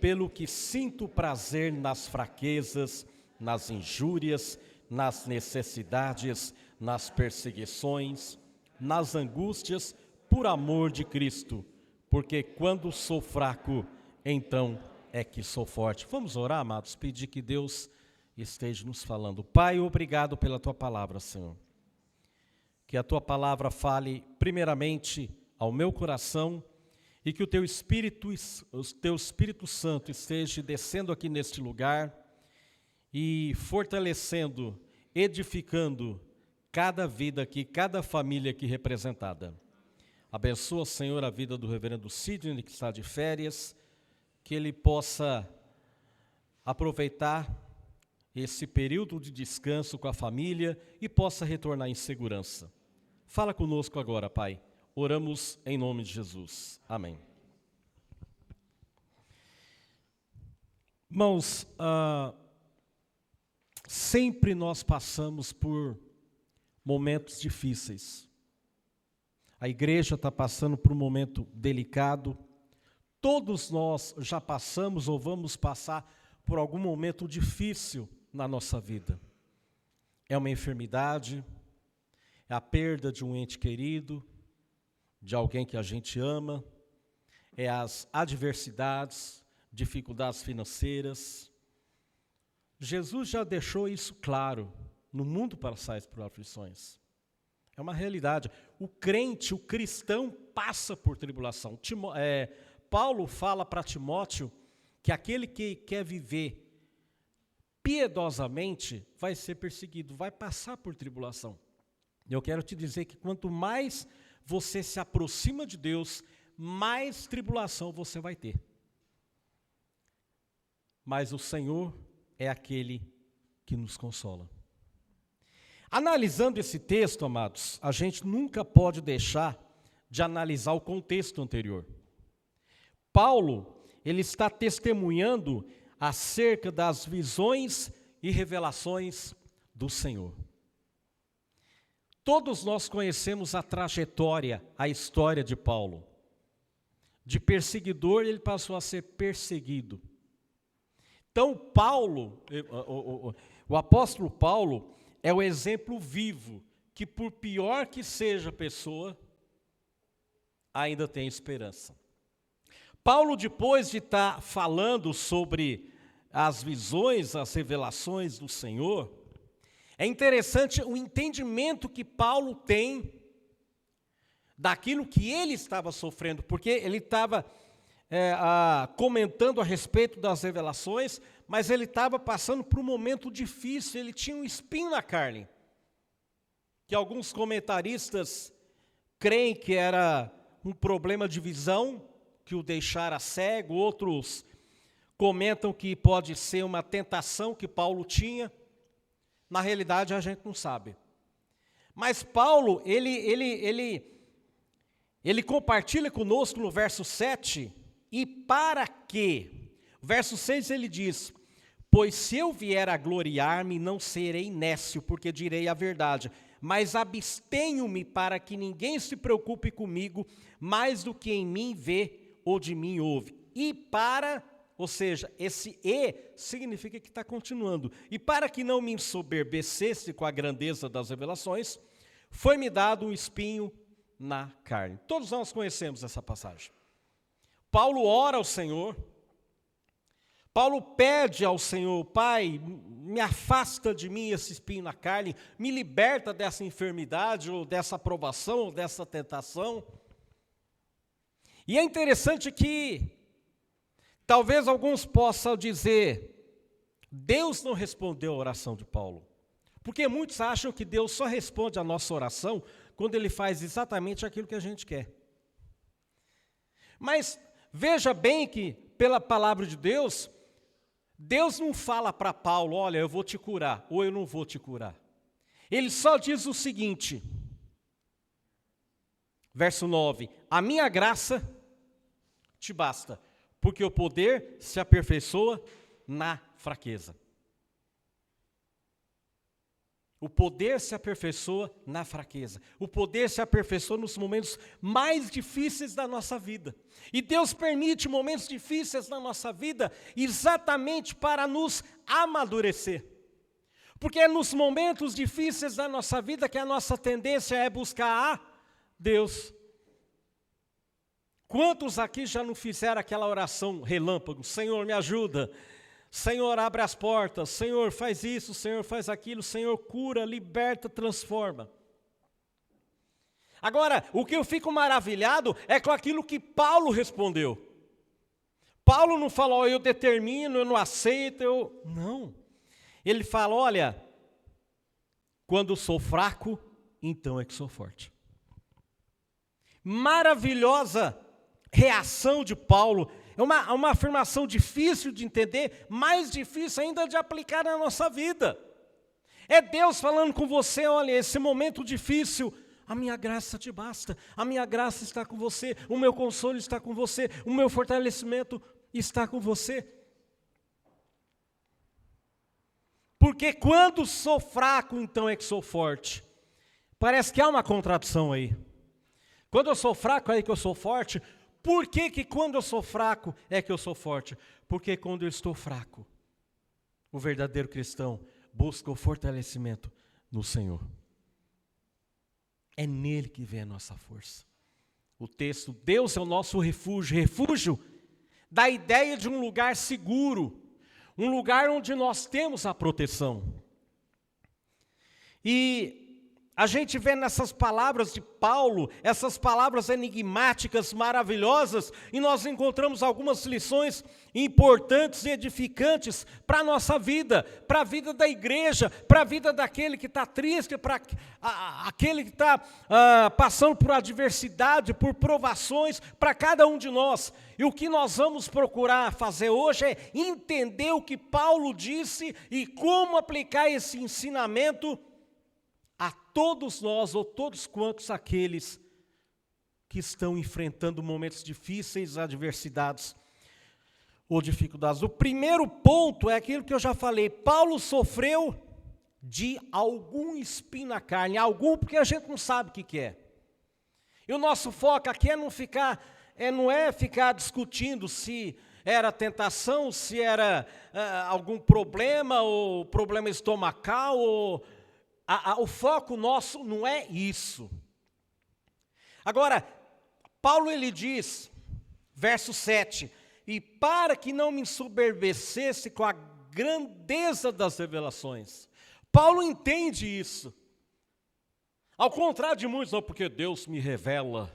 Pelo que sinto prazer nas fraquezas, nas injúrias, nas necessidades, nas perseguições, nas angústias, por amor de Cristo. porque quando sou fraco, então é que sou forte. Vamos orar, amados, pedir que Deus esteja nos falando. Pai, obrigado pela Tua palavra, Senhor. Que a Tua palavra fale primeiramente ao meu coração e que o Teu Espírito Santo esteja descendo aqui neste lugar e fortalecendo, edificando cada vida aqui, cada família aqui representada. Abençoa, Senhor, a vida do reverendo Sidney, que está de férias, que ele possa aproveitar esse período de descanso com a família e possa retornar em segurança. Fala conosco agora, Pai. Oramos em nome de Jesus. Amém. Irmãos, sempre nós passamos por momentos difíceis. A igreja está passando por um momento delicado. Todos nós já passamos ou vamos passar por algum momento difícil na nossa vida. É uma enfermidade, é a perda de um ente querido, de alguém que a gente ama, é as adversidades, dificuldades financeiras. Jesus já deixou isso claro. No mundo passais por aflições. É uma realidade. O crente, o cristão, passa por tribulação. Paulo fala para Timóteo que aquele que quer viver piedosamente vai ser perseguido, vai passar por tribulação. Eu quero te dizer que quanto mais você se aproxima de Deus, mais tribulação você vai ter. Mas o Senhor é aquele que nos consola. Analisando esse texto, amados, a gente nunca pode deixar de analisar o contexto anterior. Paulo, ele está testemunhando acerca das visões e revelações do Senhor. Todos nós conhecemos a trajetória, a história de Paulo. De perseguidor, ele passou a ser perseguido. Então, Paulo, o apóstolo Paulo, é o exemplo vivo que, por pior que seja a pessoa, ainda tem esperança. Paulo, depois de estar falando sobre as visões, as revelações do Senhor, é interessante o entendimento que Paulo tem daquilo que ele estava sofrendo, porque ele estava comentando a respeito das revelações, mas ele estava passando por um momento difícil, ele tinha um espinho na carne, que alguns comentaristas creem que era um problema de visão, que o deixara cego, outros comentam que pode ser uma tentação que Paulo tinha. Na realidade, a gente não sabe. Mas Paulo, ele compartilha conosco no verso 7, e para quê? Verso 6 ele diz: pois se eu vier a gloriar-me, não serei nécio, porque direi a verdade, mas abstenho-me para que ninguém se preocupe comigo, mais do que em mim vê ou de mim ouve. E para, ou seja, esse e significa que está continuando. E para que não me ensoberbecesse com a grandeza das revelações, foi-me dado um espinho na carne. Todos nós conhecemos essa passagem. Paulo ora ao Senhor, Paulo pede ao Senhor: Pai, me afasta de mim esse espinho na carne, me liberta dessa enfermidade, ou dessa provação, ou dessa tentação. E é interessante que, talvez alguns possam dizer, Deus não respondeu a oração de Paulo. Porque muitos acham que Deus só responde a nossa oração quando Ele faz exatamente aquilo que a gente quer. Mas veja bem que, pela palavra de Deus, Deus não fala para Paulo: olha, eu vou te curar, ou eu não vou te curar. Ele só diz o seguinte, verso 9: a minha graça te basta, porque o poder se aperfeiçoa na fraqueza. O poder se aperfeiçoa na fraqueza. O poder se aperfeiçoa nos momentos mais difíceis da nossa vida. E Deus permite momentos difíceis na nossa vida exatamente para nos amadurecer. Porque é nos momentos difíceis da nossa vida que a nossa tendência é buscar a Deus. Quantos aqui já não fizeram aquela oração relâmpago? Senhor, me ajuda. Senhor, abre as portas. Senhor, faz isso. Senhor, faz aquilo. Senhor, cura, liberta, transforma. Agora, o que eu fico maravilhado é com aquilo que Paulo respondeu. Paulo não falou, eu determino, eu não aceito, Não. Ele fala, olha, quando sou fraco, então é que sou forte. Maravilhosa reação de Paulo. É uma afirmação difícil de entender, mais difícil ainda de aplicar na nossa vida. É Deus falando com você, olha, esse momento difícil, a minha graça te basta, a minha graça está com você, o meu consolo está com você, o meu fortalecimento está com você. Porque quando sou fraco, então é que sou forte. Parece que há uma contradição aí. Quando eu sou fraco, é que eu sou forte. Por que quando eu sou fraco, é que eu sou forte? Porque quando eu estou fraco, o verdadeiro cristão busca o fortalecimento no Senhor. É nele que vem a nossa força. O texto, Deus é o nosso refúgio. Refúgio dá a ideia de um lugar seguro, um lugar onde nós temos a proteção. E a gente vê nessas palavras de Paulo, essas palavras enigmáticas, maravilhosas, e nós encontramos algumas lições importantes e edificantes para a nossa vida, para a vida da igreja, para a vida daquele que está triste, para aquele que está passando por adversidade, por provações, para cada um de nós. E o que nós vamos procurar fazer hoje é entender o que Paulo disse e como aplicar esse ensinamento a todos nós, ou todos quantos aqueles que estão enfrentando momentos difíceis, adversidades ou dificuldades. O primeiro ponto é aquilo que eu já falei, Paulo sofreu de algum espinho na carne, algum porque a gente não sabe o que é. E o nosso foco aqui não é ficar discutindo se era tentação, se era algum problema, ou problema estomacal, ou o foco nosso não é isso. Agora, Paulo ele diz, verso 7, e para que não me ensoberbecesse com a grandeza das revelações. Paulo entende isso. Ao contrário de muitos, não, porque Deus me revela,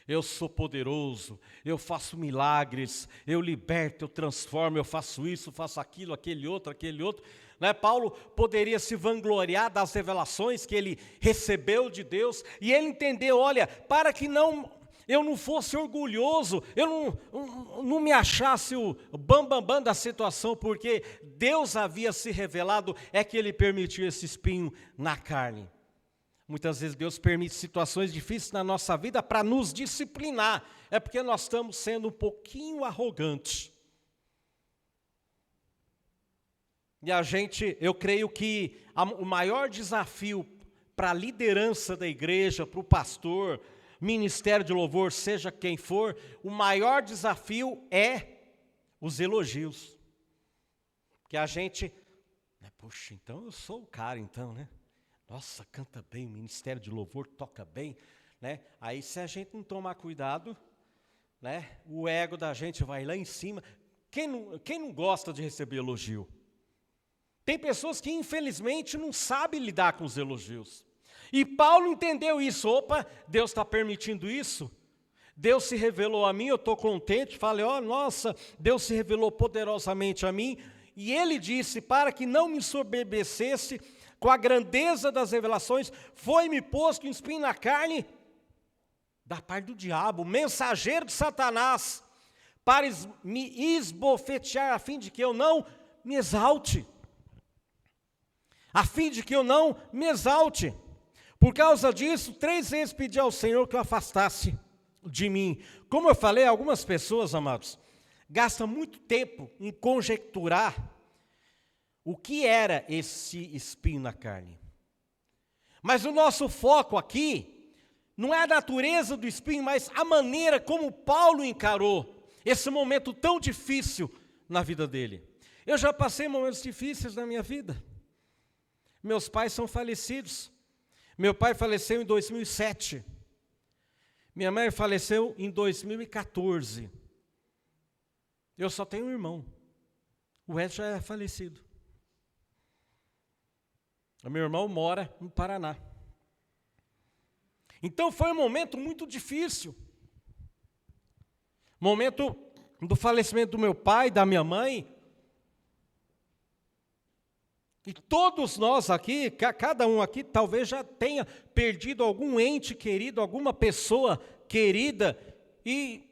eu sou poderoso, eu faço milagres, eu liberto, eu transformo, eu faço isso, faço aquilo, aquele outro. Paulo poderia se vangloriar das revelações que ele recebeu de Deus, e ele entendeu, olha, para que eu não fosse orgulhoso, eu não me achasse o bambambam da situação, porque Deus havia se revelado, é que ele permitiu esse espinho na carne. Muitas vezes Deus permite situações difíceis na nossa vida para nos disciplinar, é porque nós estamos sendo um pouquinho arrogantes. E eu creio que o maior desafio para a liderança da igreja, para o pastor, ministério de louvor, seja quem for, o maior desafio é os elogios. Que a gente, puxa, então eu sou o cara então, né? Nossa, canta bem, ministério de louvor toca bem, né? Aí se a gente não tomar cuidado, né? O ego da gente vai lá em cima. Quem não gosta de receber elogio? Tem pessoas que, infelizmente, não sabem lidar com os elogios. E Paulo entendeu isso. Opa, Deus está permitindo isso? Deus se revelou a mim, eu estou contente. Falei, nossa, Deus se revelou poderosamente a mim. E ele disse, para que não me ensoberbecesse com a grandeza das revelações, foi-me posto um espinho na carne da parte do diabo, mensageiro de Satanás, para me esbofetear, a fim de que eu não me exalte. A fim de que eu não me exalte. Por causa disso, 3 vezes pedi ao Senhor que o afastasse de mim. Como eu falei, algumas pessoas, amados, gastam muito tempo em conjecturar o que era esse espinho na carne. Mas o nosso foco aqui não é a natureza do espinho, mas a maneira como Paulo encarou esse momento tão difícil na vida dele. Eu já passei momentos difíceis na minha vida. Meus pais são falecidos. Meu pai faleceu em 2007. Minha mãe faleceu em 2014. Eu só tenho um irmão. O resto já é falecido. O meu irmão mora no Paraná. Então foi um momento muito difícil. Momento do falecimento do meu pai, da minha mãe. E todos nós aqui, cada um aqui, talvez já tenha perdido algum ente querido, alguma pessoa querida. E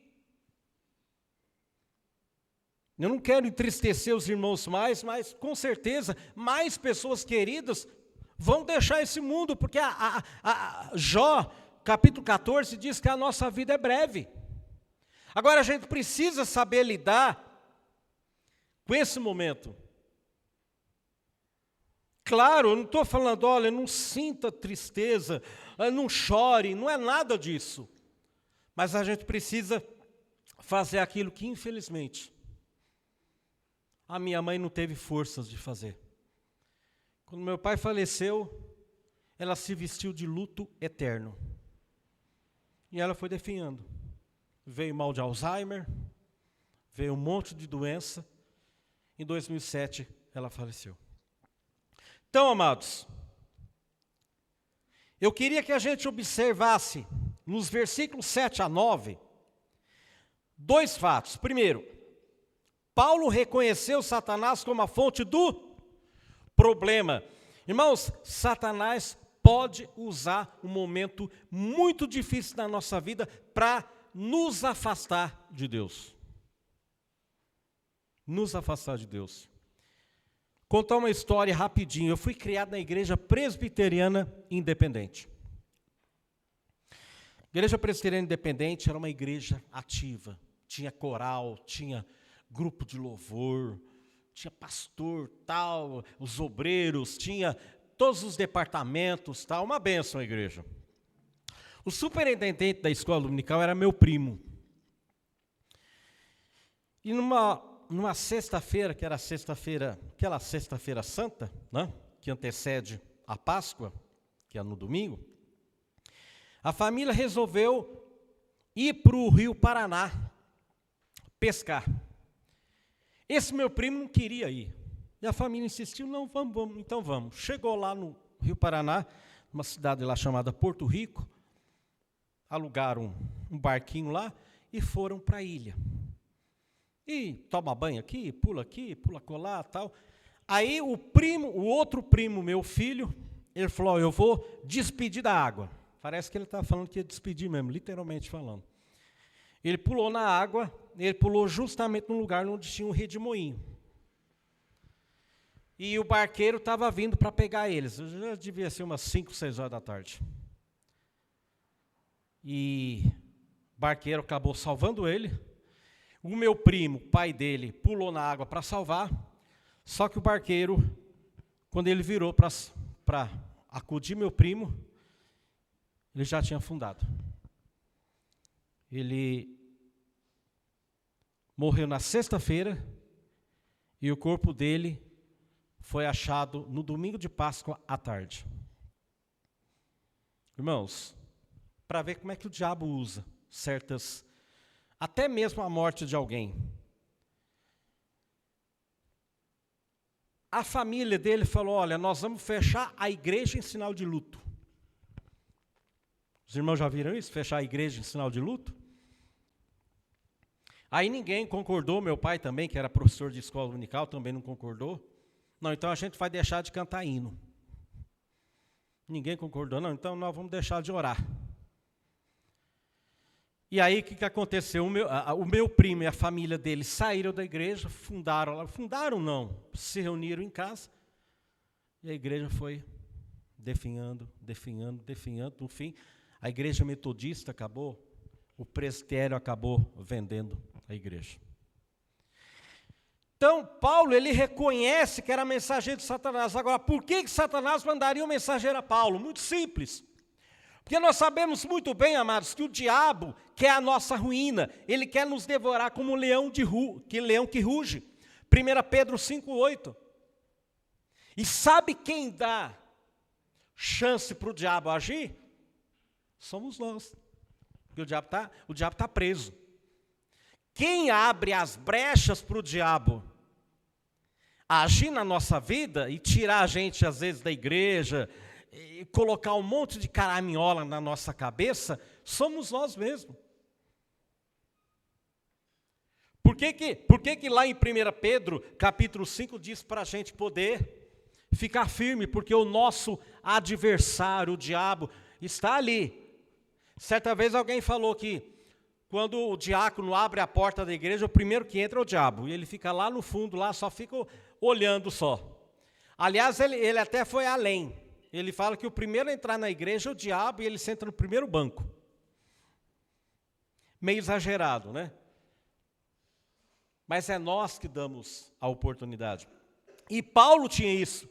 eu não quero entristecer os irmãos mais, mas com certeza mais pessoas queridas vão deixar esse mundo, porque a Jó, capítulo 14, diz que a nossa vida é breve. Agora a gente precisa saber lidar com esse momento. Claro, eu não estou falando, olha, não sinta tristeza, não chore, não é nada disso. Mas a gente precisa fazer aquilo que, infelizmente, a minha mãe não teve forças de fazer. Quando meu pai faleceu, ela se vestiu de luto eterno. E ela foi definhando. Veio mal de Alzheimer, veio um monte de doença. Em 2007, ela faleceu. Então, amados, eu queria que a gente observasse, nos versículos 7 a 9, dois fatos. Primeiro, Paulo reconheceu Satanás como a fonte do problema. Irmãos, Satanás pode usar um momento muito difícil na nossa vida para nos afastar de Deus. Nos afastar de Deus. Contar uma história rapidinho. Eu fui criado na Igreja Presbiteriana Independente. A Igreja Presbiteriana Independente era uma igreja ativa. Tinha coral, tinha grupo de louvor, tinha pastor, tal, os obreiros, tinha todos os departamentos, tal, uma bênção a igreja. O superintendente da escola dominical era meu primo. E numa sexta-feira, que era aquela sexta-feira santa, né, que antecede a Páscoa, que é no domingo, a família resolveu ir para o Rio Paraná pescar. Esse meu primo não queria ir. E a família insistiu, não, vamos, então vamos. Chegou lá no Rio Paraná, uma cidade lá chamada Porto Rico, alugaram um barquinho lá e foram para a ilha. E toma banho aqui, pula colar, tal. Aí o outro primo, meu filho, ele falou, eu vou despedir da água. Parece que ele estava falando que ia despedir mesmo, literalmente falando. Ele pulou na água, ele pulou justamente no lugar onde tinha um redemoinho. E o barqueiro estava vindo para pegar eles. Já devia ser umas 5, 6 horas da tarde. E o barqueiro acabou salvando ele. O meu primo, pai dele, pulou na água para salvar. Só que o barqueiro, quando ele virou para acudir meu primo, ele já tinha afundado. Ele morreu na sexta-feira e o corpo dele foi achado no domingo de Páscoa à tarde. Irmãos, para ver como é que o diabo usa certas, até mesmo a morte de alguém. A família dele falou, olha, nós vamos fechar a igreja em sinal de luto. Os irmãos já viram isso? Fechar a igreja em sinal de luto? Aí ninguém concordou, meu pai também, que era professor de escola dominical, também não concordou. Não, então a gente vai deixar de cantar hino. Ninguém concordou, não, então nós vamos deixar de orar. E aí o que aconteceu? O meu primo e a família dele saíram da igreja, se reuniram em casa, e a igreja foi definhando, no fim, a igreja metodista acabou, o presbitério acabou vendendo a igreja. Então, Paulo, ele reconhece que era mensageiro de Satanás. Agora, por que Satanás mandaria um mensageiro a Paulo? Muito simples. Porque nós sabemos muito bem, amados, que o diabo quer a nossa ruína. Ele quer nos devorar como leão que ruge. 1 Pedro 5,8. E sabe quem dá chance para o diabo agir? Somos nós. porque o diabo tá preso. Quem abre as brechas para o diabo agir na nossa vida e tirar a gente, às vezes, da igreja, e colocar um monte de caraminhola na nossa cabeça, somos nós mesmos. Por que lá em 1 Pedro, capítulo 5, diz para a gente poder ficar firme? Porque o nosso adversário, o diabo, está ali. Certa vez alguém falou que quando o diácono abre a porta da igreja, o primeiro que entra é o diabo. E ele fica lá no fundo, lá só fica olhando só. Aliás, ele até foi além. Ele fala que o primeiro a entrar na igreja é o diabo e ele senta no primeiro banco. Meio exagerado, né? Mas é nós que damos a oportunidade. E Paulo tinha isso.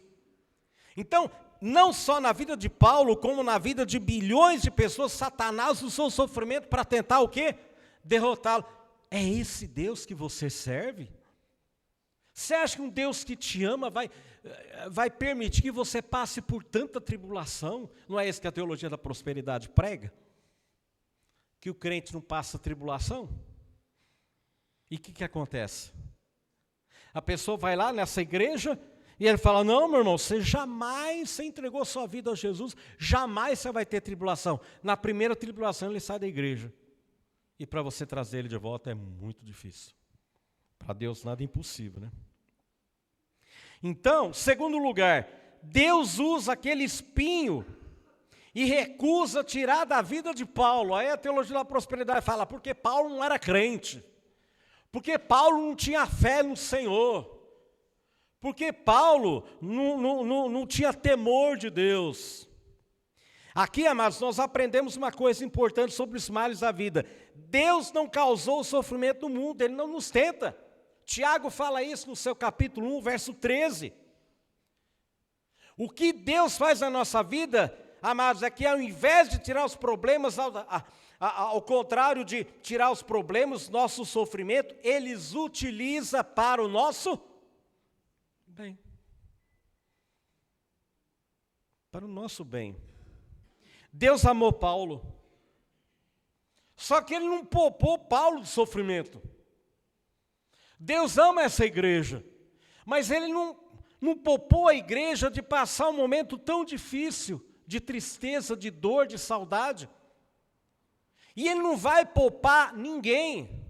Então, não só na vida de Paulo, como na vida de bilhões de pessoas, Satanás usou o sofrimento para tentar o quê? Derrotá-lo. É esse Deus que você serve? Você acha que um Deus que te ama vai permitir que você passe por tanta tribulação? Não é isso que a teologia da prosperidade prega? Que o crente não passa tribulação? E o que acontece? A pessoa vai lá nessa igreja e ele fala, não, meu irmão, você entregou sua vida a Jesus, jamais você vai ter tribulação. Na primeira tribulação ele sai da igreja. E para você trazer ele de volta é muito difícil. Para Deus nada é impossível, né? Então, segundo lugar, Deus usa aquele espinho e recusa tirar da vida de Paulo. Aí a teologia da prosperidade fala, porque Paulo não era crente. Porque Paulo não tinha fé no Senhor. Porque Paulo não tinha temor de Deus. Aqui, amados, nós aprendemos uma coisa importante sobre os males da vida. Deus não causou o sofrimento do mundo, Ele não nos tenta. Tiago fala isso no seu capítulo 1, verso 13. O que Deus faz na nossa vida, amados, é que ao invés de tirar os problemas, ao contrário de tirar os problemas, nosso sofrimento, Ele os utiliza para o nosso bem. Para o nosso bem. Deus amou Paulo. Só que Ele não poupou Paulo do sofrimento. Deus ama essa igreja. Mas Ele não poupou a igreja de passar um momento tão difícil, de tristeza, de dor, de saudade. E Ele não vai poupar ninguém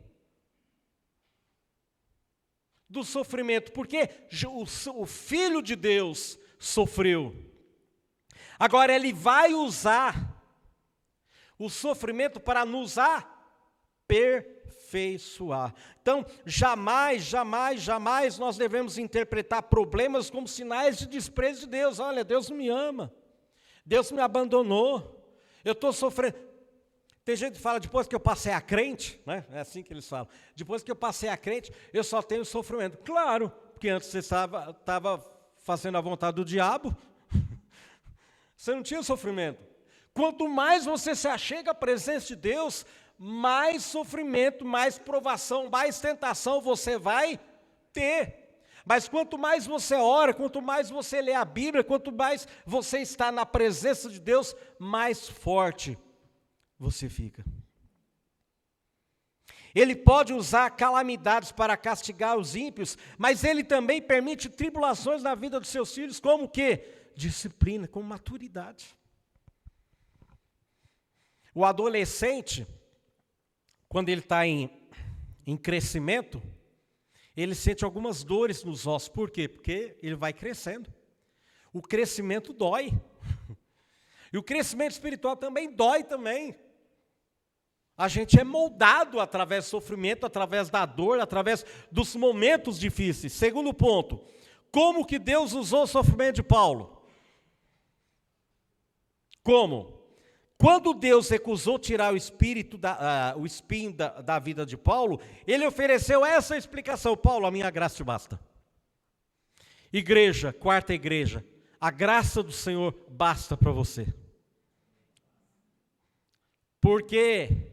do sofrimento, porque o Filho de Deus sofreu. Agora, Ele vai usar o sofrimento para nos aperfeiçoar. Então, jamais nós devemos interpretar problemas como sinais de desprezo de Deus. Olha, Deus não me ama, Deus me abandonou, eu estou sofrendo. Tem gente que fala, depois que eu passei a crente, né? É assim que eles falam, depois que eu passei a crente, eu só tenho sofrimento. Claro, porque antes você estava fazendo a vontade do diabo, você não tinha sofrimento. Quanto mais você se achega à presença de Deus, mais sofrimento, mais provação, mais tentação você vai ter. Mas quanto mais você ora, quanto mais você lê a Bíblia, quanto mais você está na presença de Deus, mais forte você fica. Ele pode usar calamidades para castigar os ímpios, mas Ele também permite tribulações na vida dos seus filhos, como o quê? Disciplina, com maturidade. O adolescente, quando ele está em crescimento, ele sente algumas dores nos ossos. Por quê? Porque ele vai crescendo. O crescimento dói. E o crescimento espiritual também dói também. A gente é moldado através do sofrimento, através da dor, através dos momentos difíceis. Segundo ponto, como que Deus usou o sofrimento de Paulo? Como? Quando Deus recusou tirar o espinho da vida de Paulo, Ele ofereceu essa explicação. Paulo, a minha graça te basta. Igreja, quarta igreja, a graça do Senhor basta para você. Porque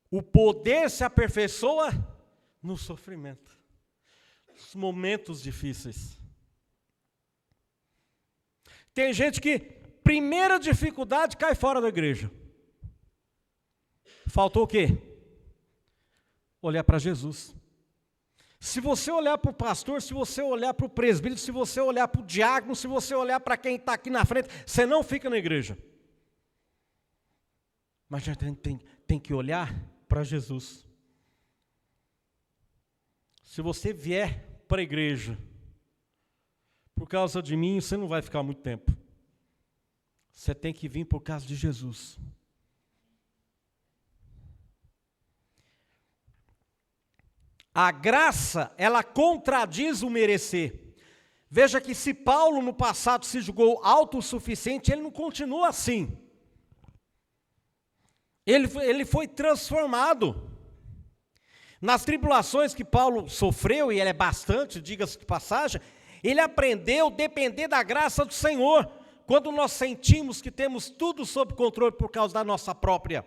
o poder se aperfeiçoa no sofrimento, nos momentos difíceis. Tem gente que, primeira dificuldade, cai fora da igreja. Faltou o quê? Olhar para Jesus. Se você olhar para o pastor, se você olhar para o presbítero, se você olhar para o diácono, se você olhar para quem está aqui na frente, você não fica na igreja. Mas a gente tem que olhar para Jesus. Se você vier para a igreja por causa de mim, você não vai ficar muito tempo. Você tem que vir por causa de Jesus. A graça, ela contradiz o merecer. Veja que se Paulo no passado se julgou autossuficiente, ele não continua assim. Ele foi transformado. Nas tribulações que Paulo sofreu, e ele é bastante, diga-se de passagem, ele aprendeu a depender da graça do Senhor. Quando nós sentimos que temos tudo sob controle por causa da nossa própria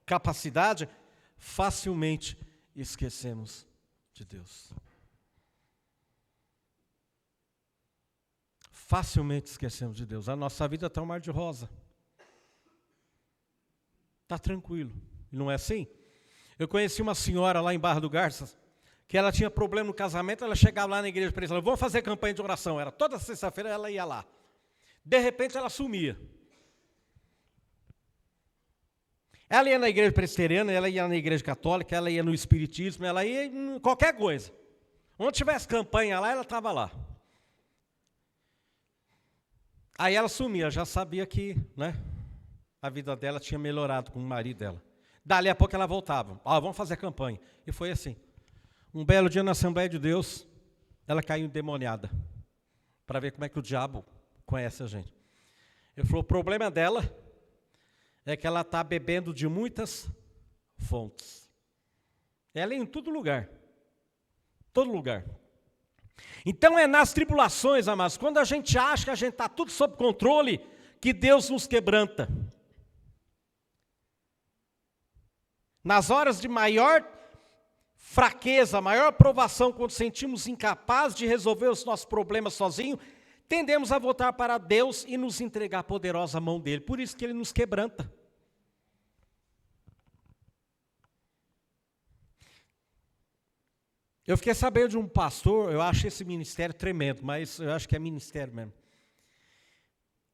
capacidade, facilmente esquecemos de Deus. Facilmente esquecemos de Deus. A nossa vida está um mar de rosa. Está tranquilo. Não é assim? Eu conheci uma senhora lá em Barra do Garças, que ela tinha problema no casamento, ela chegava lá na igreja para eles, falava, vamos fazer campanha de oração. Era toda sexta-feira ela ia lá. De repente ela sumia. Ela ia na igreja presbiteriana, ela ia na igreja católica, ela ia no espiritismo, ela ia em qualquer coisa. Onde tivesse campanha lá, ela estava lá. Aí ela sumia, já sabia que, né, a vida dela tinha melhorado com o marido dela. Dali a pouco ela voltava. Vamos fazer campanha. E foi assim. Um belo dia na Assembleia de Deus, ela caiu endemoniada. Para ver como é que o diabo conhece a gente. Ele falou, o problema dela é que ela está bebendo de muitas fontes. Ela é em todo lugar. Todo lugar. Então é nas tribulações, amados, quando a gente acha que a gente está tudo sob controle, que Deus nos quebranta. Nas horas de maior fraqueza, maior provação, quando sentimos incapazes de resolver os nossos problemas sozinhos, tendemos a voltar para Deus e nos entregar a poderosa mão dele. Por isso que ele nos quebranta. Eu fiquei sabendo de um pastor, eu acho esse ministério tremendo, mas eu acho que é ministério mesmo.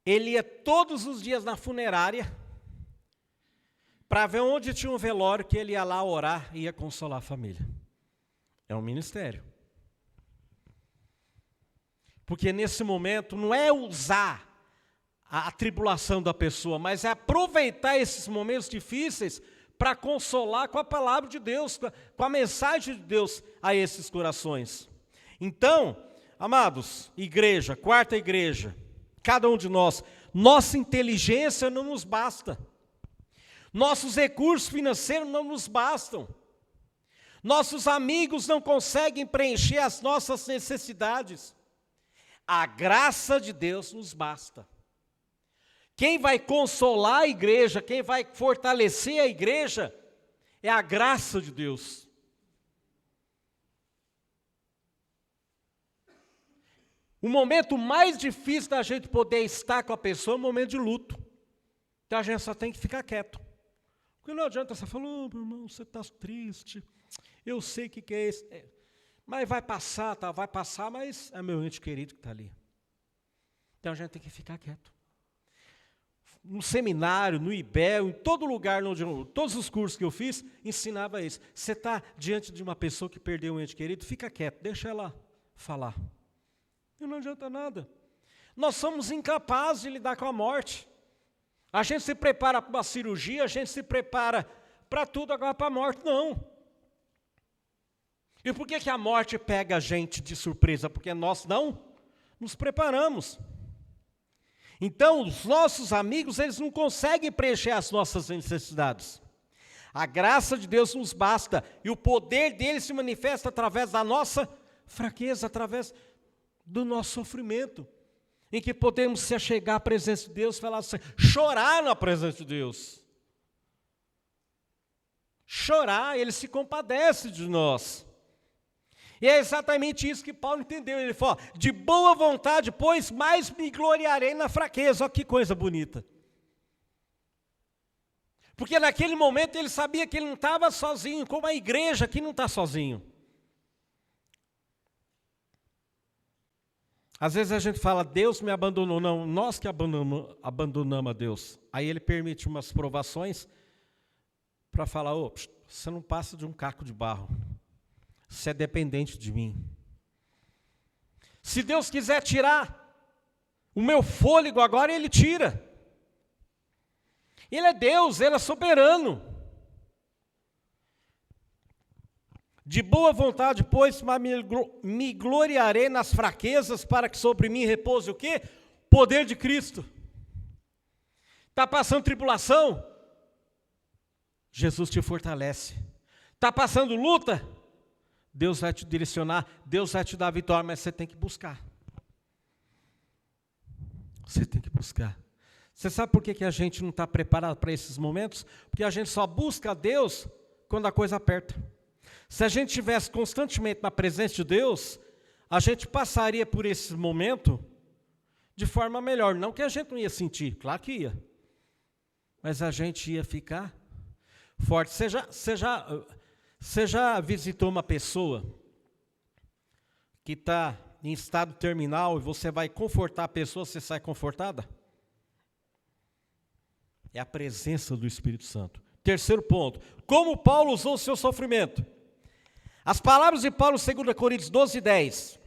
Ele ia todos os dias na funerária para ver onde tinha um velório, que ele ia lá orar e ia consolar a família. É um ministério. Porque nesse momento não é usar a tribulação da pessoa, mas é aproveitar esses momentos difíceis para consolar com a palavra de Deus, com a mensagem de Deus a esses corações. Então, amados, igreja, quarta igreja, cada um de nós, nossa inteligência não nos basta. Nossos recursos financeiros não nos bastam. Nossos amigos não conseguem preencher as nossas necessidades. A graça de Deus nos basta. Quem vai consolar a igreja, quem vai fortalecer a igreja, é a graça de Deus. O momento mais difícil da gente poder estar com a pessoa é o momento de luto. Então a gente só tem que ficar quieto. Porque não adianta você falar, meu irmão, você está triste, eu sei o que é isso. Mas vai passar, tá? Vai passar, mas é meu ente querido que está ali. Então a gente tem que ficar quieto. No seminário, no IBEL, em todo lugar, todos os cursos que eu fiz, ensinava isso. Você está diante de uma pessoa que perdeu um ente querido, fica quieto, deixa ela falar. E não adianta nada. Nós somos incapazes de lidar com a morte. A gente se prepara para uma cirurgia, a gente se prepara para tudo, agora para a morte, não. E por que a morte pega a gente de surpresa? Porque nós não nos preparamos. Então, os nossos amigos, eles não conseguem preencher as nossas necessidades. A graça de Deus nos basta, e o poder dele se manifesta através da nossa fraqueza, através do nosso sofrimento, em que podemos se achegar à presença de Deus, falar assim, chorar na presença de Deus. Chorar, ele se compadece de nós. E é exatamente isso que Paulo entendeu. Ele falou, de boa vontade, pois, mais me gloriarei na fraqueza. Olha que coisa bonita. Porque naquele momento ele sabia que ele não estava sozinho, como a igreja aqui não está sozinho. Às vezes a gente fala, Deus me abandonou. Não, nós que abandonamos a Deus. Aí ele permite umas provações para falar, você não passa de um caco de barro. Você é dependente de mim. Se Deus quiser tirar o meu fôlego agora, Ele tira. Ele é Deus, Ele é soberano. De boa vontade, pois, me gloriarei nas fraquezas, para que sobre mim repouse o quê? Poder de Cristo. Está passando tribulação? Jesus te fortalece. Está passando luta? Deus vai te direcionar, Deus vai te dar a vitória, mas você tem que buscar. Você tem que buscar. Você sabe por que a gente não está preparado para esses momentos? Porque a gente só busca a Deus quando a coisa aperta. Se a gente estivesse constantemente na presença de Deus, a gente passaria por esse momento de forma melhor. Não que a gente não ia sentir, claro que ia. Mas a gente ia ficar forte. Você já visitou uma pessoa que está em estado terminal e você vai confortar a pessoa, você sai confortada? É a presença do Espírito Santo. Terceiro ponto, como Paulo usou o seu sofrimento. As palavras de Paulo em 2 Coríntios 12:10,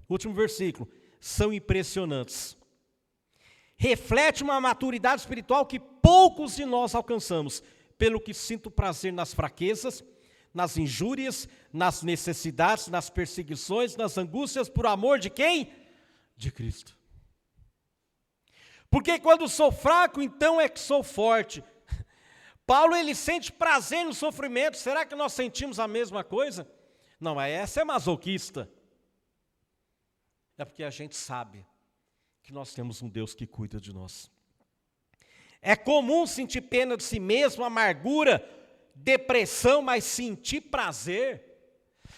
último versículo, são impressionantes. Reflete uma maturidade espiritual que poucos de nós alcançamos, pelo que sinto prazer nas fraquezas, nas injúrias, nas necessidades, nas perseguições, nas angústias, por amor de quem? De Cristo. Porque quando sou fraco, então é que sou forte. Paulo, ele sente prazer no sofrimento. Será que nós sentimos a mesma coisa? Não, mas essa é masoquista. É porque a gente sabe que nós temos um Deus que cuida de nós. É comum sentir pena de si mesmo, amargura, depressão, mas sentir prazer.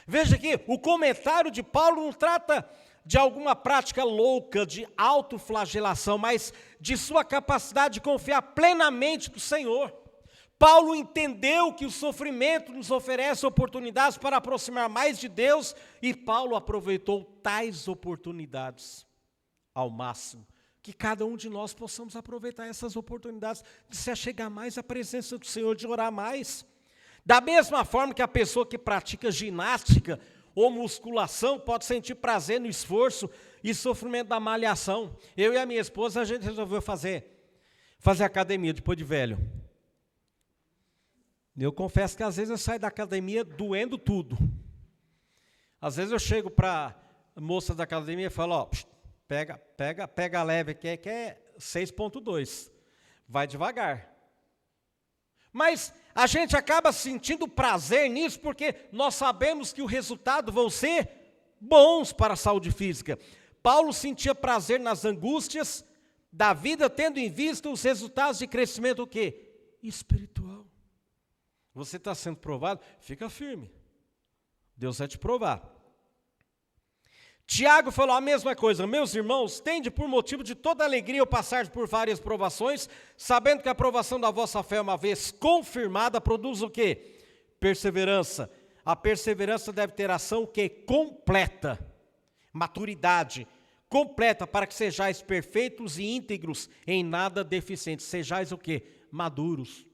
Veja aqui, o comentário de Paulo não trata de alguma prática louca, de autoflagelação, mas de sua capacidade de confiar plenamente no Senhor. Paulo entendeu que o sofrimento nos oferece oportunidades para aproximar mais de Deus, e Paulo aproveitou tais oportunidades ao máximo. Que cada um de nós possamos aproveitar essas oportunidades de se achegar mais à presença do Senhor, de orar mais. Da mesma forma que a pessoa que pratica ginástica ou musculação pode sentir prazer no esforço e sofrimento da malhação. Eu e a minha esposa, a gente resolveu fazer academia depois de velho. Eu confesso que às vezes eu saio da academia doendo tudo. Às vezes eu chego para a moça da academia e falo, pega leve, que é 6,2. Vai devagar. Mas a gente acaba sentindo prazer nisso porque nós sabemos que o resultado vão ser bons para a saúde física. Paulo sentia prazer nas angústias da vida, tendo em vista os resultados de crescimento o quê? Espiritual. Você está sendo provado? Fica firme. Deus vai te provar. Tiago falou a mesma coisa. Meus irmãos, tende por motivo de toda alegria o passar por várias provações, sabendo que a provação da vossa fé, uma vez confirmada, produz o quê? Perseverança. A perseverança deve ter ação que completa, maturidade completa, para que sejais perfeitos e íntegros, em nada deficientes. Sejais o quê? Maduros.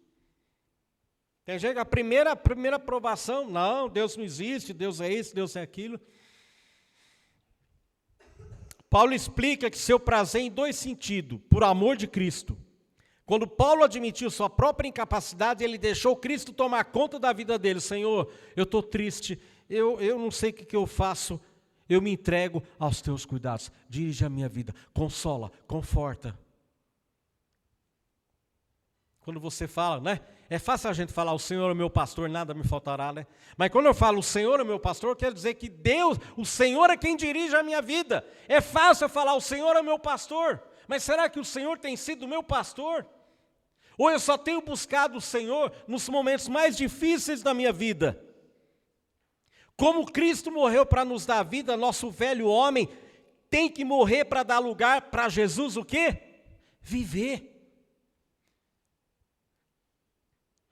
Tem gente que a primeira provação, não, Deus não existe, Deus é isso, Deus é aquilo. Paulo explica que seu prazer em dois sentidos, por amor de Cristo. Quando Paulo admitiu sua própria incapacidade, ele deixou Cristo tomar conta da vida dele. Senhor, eu estou triste, eu não sei o que eu faço, eu me entrego aos teus cuidados. Dirige a minha vida, consola, conforta. Quando você fala, né? É fácil a gente falar, o Senhor é meu pastor, nada me faltará, né? Mas quando eu falo, o Senhor é meu pastor, quer dizer que Deus, o Senhor é quem dirige a minha vida. É fácil eu falar, o Senhor é meu pastor, mas será que o Senhor tem sido meu pastor? Ou eu só tenho buscado o Senhor nos momentos mais difíceis da minha vida? Como Cristo morreu para nos dar vida, nosso velho homem tem que morrer para dar lugar para Jesus o quê? Viver.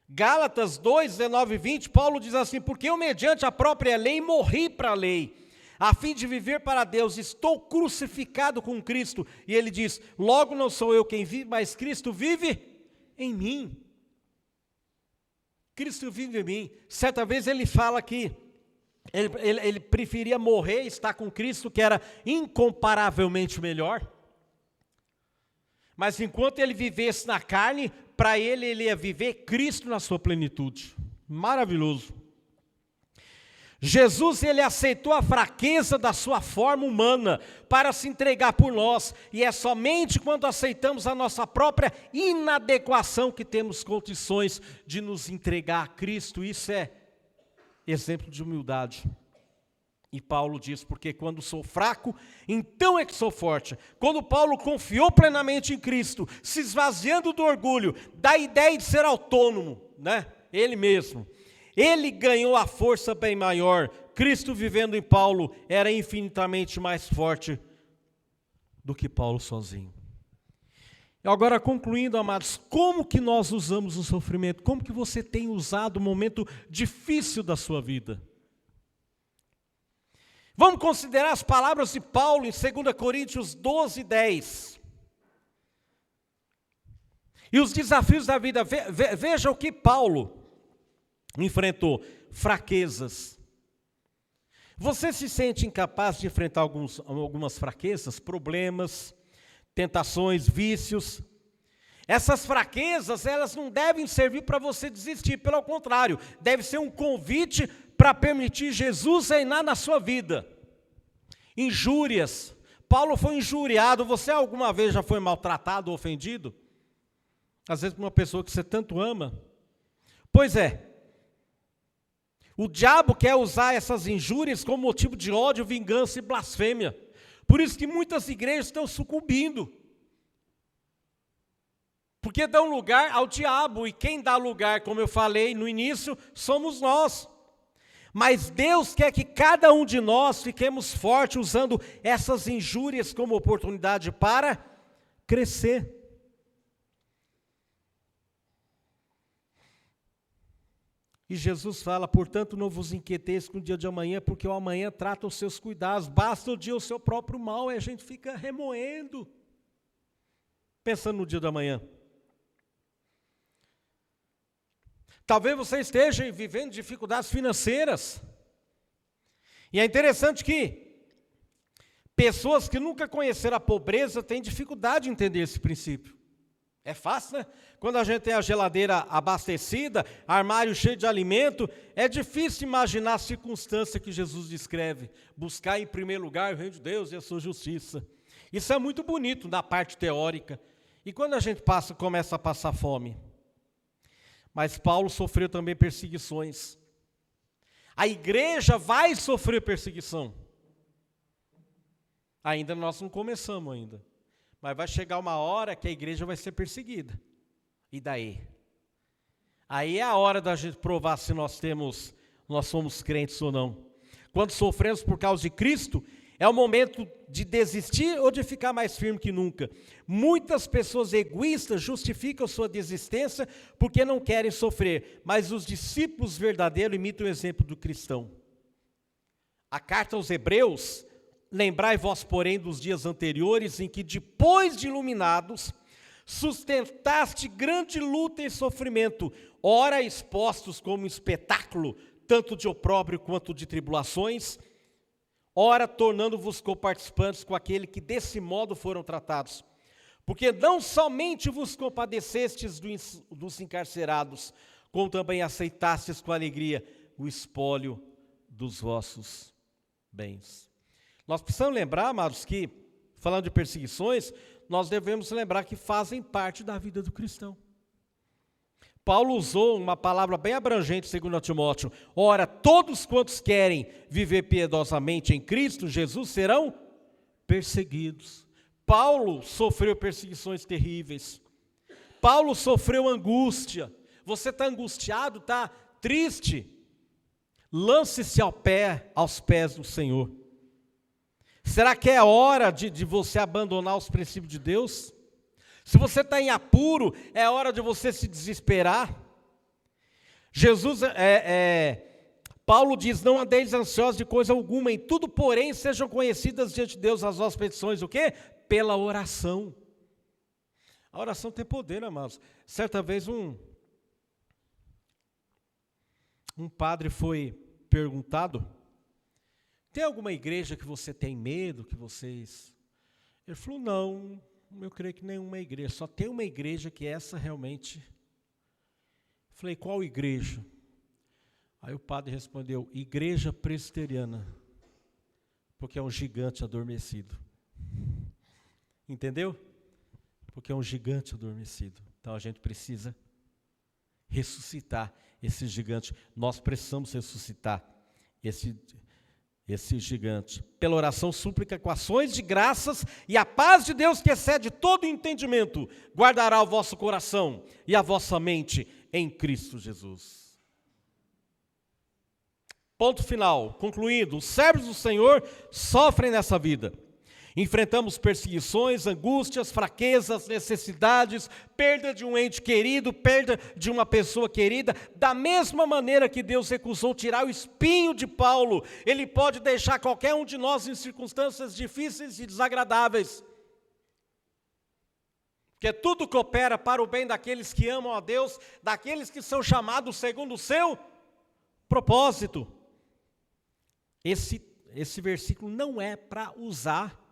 Gálatas 2, 19 e 20, Paulo diz assim: porque eu mediante a própria lei morri para a lei, a fim de viver para Deus, estou crucificado com Cristo. E ele diz: logo não sou eu quem vive, mas Cristo vive em mim. Cristo vive em mim. Certa vez ele fala que ele preferia morrer e estar com Cristo, que era incomparavelmente melhor. Mas enquanto ele vivesse na carne, para ele ia viver Cristo na sua plenitude. Maravilhoso. Jesus, ele aceitou a fraqueza da sua forma humana para se entregar por nós, e é somente quando aceitamos a nossa própria inadequação que temos condições de nos entregar a Cristo. Isso é exemplo de humildade. E Paulo diz: porque quando sou fraco, então é que sou forte. Quando Paulo confiou plenamente em Cristo, se esvaziando do orgulho, da ideia de ser autônomo, né? Ele mesmo, ele ganhou a força bem maior. Cristo vivendo em Paulo era infinitamente mais forte do que Paulo sozinho. E agora, concluindo, amados, como que nós usamos o sofrimento? Como que você tem usado o momento difícil da sua vida? Vamos considerar as palavras de Paulo em 2 Coríntios 12, 10. E os desafios da vida. Veja o que Paulo enfrentou: fraquezas. Você se sente incapaz de enfrentar algumas fraquezas, problemas, tentações, vícios? Essas fraquezas, elas não devem servir para você desistir, pelo contrário, deve ser um convite para permitir Jesus reinar na sua vida. Injúrias. Paulo foi injuriado. Você alguma vez já foi maltratado ou ofendido? Às vezes por uma pessoa que você tanto ama. Pois é. O diabo quer usar essas injúrias como motivo de ódio, vingança e blasfêmia. Por isso que muitas igrejas estão sucumbindo. Porque dão lugar ao diabo, e quem dá lugar, como eu falei no início, somos nós. Mas Deus quer que cada um de nós fiquemos fortes, usando essas injúrias como oportunidade para crescer. E Jesus fala: portanto, não vos inquieteis com o dia de amanhã, porque o amanhã trata os seus cuidados. Basta o dia o seu próprio mal, e a gente fica remoendo, pensando no dia da manhã. Talvez você esteja vivendo dificuldades financeiras. E é interessante que pessoas que nunca conheceram a pobreza têm dificuldade de entender esse princípio. É fácil, né? Quando a gente tem a geladeira abastecida, armário cheio de alimento, é difícil imaginar a circunstância que Jesus descreve. Buscar em primeiro lugar o reino de Deus e a sua justiça. Isso é muito bonito na parte teórica. E quando a gente começa a passar fome? Mas Paulo sofreu também perseguições. A igreja vai sofrer perseguição. Ainda nós não começamos ainda. Mas vai chegar uma hora que a igreja vai ser perseguida. E daí? Aí é a hora da gente provar se nós somos crentes ou não. Quando sofremos por causa de Cristo, é o momento de desistir ou de ficar mais firme que nunca. Muitas pessoas egoístas justificam sua desistência porque não querem sofrer, mas os discípulos verdadeiros imitam o exemplo do cristão. A carta aos Hebreus: lembrai vós, porém, dos dias anteriores, em que, depois de iluminados, sustentaste grande luta e sofrimento, ora expostos como espetáculo, tanto de opróbrio quanto de tribulações, ora tornando-vos coparticipantes com aquele que desse modo foram tratados. Porque não somente vos compadecestes dos encarcerados, como também aceitastes com alegria o espólio dos vossos bens. Nós precisamos lembrar, amados, que, falando de perseguições, nós devemos lembrar que fazem parte da vida do cristão. Paulo usou uma palavra bem abrangente, segundo Timóteo: ora, todos quantos querem viver piedosamente em Cristo Jesus serão perseguidos. Paulo sofreu perseguições terríveis. Paulo sofreu angústia. Você está angustiado, está triste? Lance-se aos pés do Senhor. Será que é hora de você abandonar os princípios de Deus? Se você está em apuro, é hora de você se desesperar. Paulo diz, não andeis ansiosos de coisa alguma, em tudo, porém, sejam conhecidas diante de Deus as vossas petições, o quê? Pela oração. A oração tem poder, amados. Certa vez um padre foi perguntado, tem alguma igreja que você tem medo, que vocês... Ele falou, não, eu creio que nenhuma igreja, só tem uma igreja que essa realmente... Eu falei, qual igreja? Aí o padre respondeu, Igreja Presbiteriana, porque é um gigante adormecido. Entendeu? Porque é um gigante adormecido. Então a gente precisa ressuscitar esse gigante. Nós precisamos ressuscitar esse gigante. Pela oração, súplica, com ações de graças, e a paz de Deus, que excede todo entendimento, guardará o vosso coração e a vossa mente em Cristo Jesus. Ponto final, concluindo, os servos do Senhor sofrem nessa vida. Enfrentamos perseguições, angústias, fraquezas, necessidades, perda de um ente querido, perda de uma pessoa querida. Da mesma maneira que Deus recusou tirar o espinho de Paulo, Ele pode deixar qualquer um de nós em circunstâncias difíceis e desagradáveis. Porque tudo coopera para o bem daqueles que amam a Deus, daqueles que são chamados segundo o seu propósito. Esse versículo não é para usar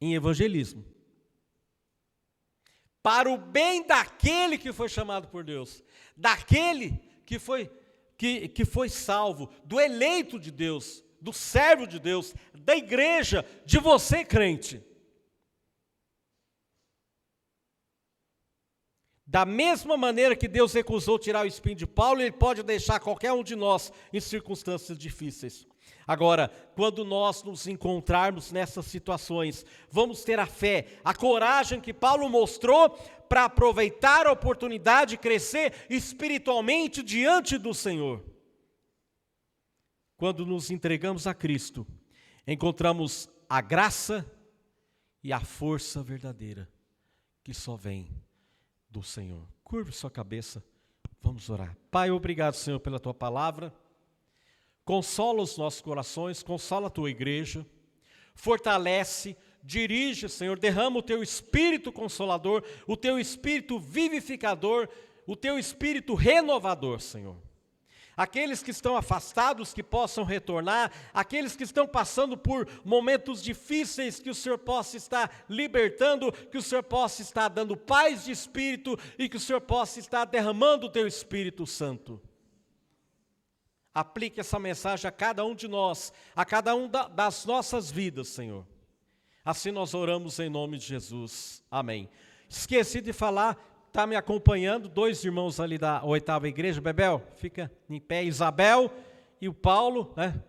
em evangelismo. Para o bem daquele que foi chamado por Deus, daquele que foi salvo, do eleito de Deus, do servo de Deus, da igreja, de você crente. Da mesma maneira que Deus recusou tirar o espinho de Paulo, Ele pode deixar qualquer um de nós em circunstâncias difíceis. Agora, quando nós nos encontrarmos nessas situações, vamos ter a fé, a coragem que Paulo mostrou para aproveitar a oportunidade de crescer espiritualmente diante do Senhor. Quando nos entregamos a Cristo, encontramos a graça e a força verdadeira que só vem do Senhor. Curve sua cabeça, vamos orar. Pai, obrigado, Senhor, pela Tua palavra. Consola os nossos corações, consola a Tua igreja, fortalece, dirige, Senhor, derrama o Teu Espírito Consolador, o Teu Espírito vivificador, o Teu Espírito renovador, Senhor. Aqueles que estão afastados, que possam retornar, aqueles que estão passando por momentos difíceis, que o Senhor possa estar libertando, que o Senhor possa estar dando paz de espírito e que o Senhor possa estar derramando o Teu Espírito Santo. Aplique essa mensagem a cada um de nós, a cada um das nossas vidas, Senhor. Assim nós oramos em nome de Jesus. Amém. Esqueci de falar, está me acompanhando, 2 irmãos ali da 8ª igreja. Bebel, fica em pé. Isabel e o Paulo, né?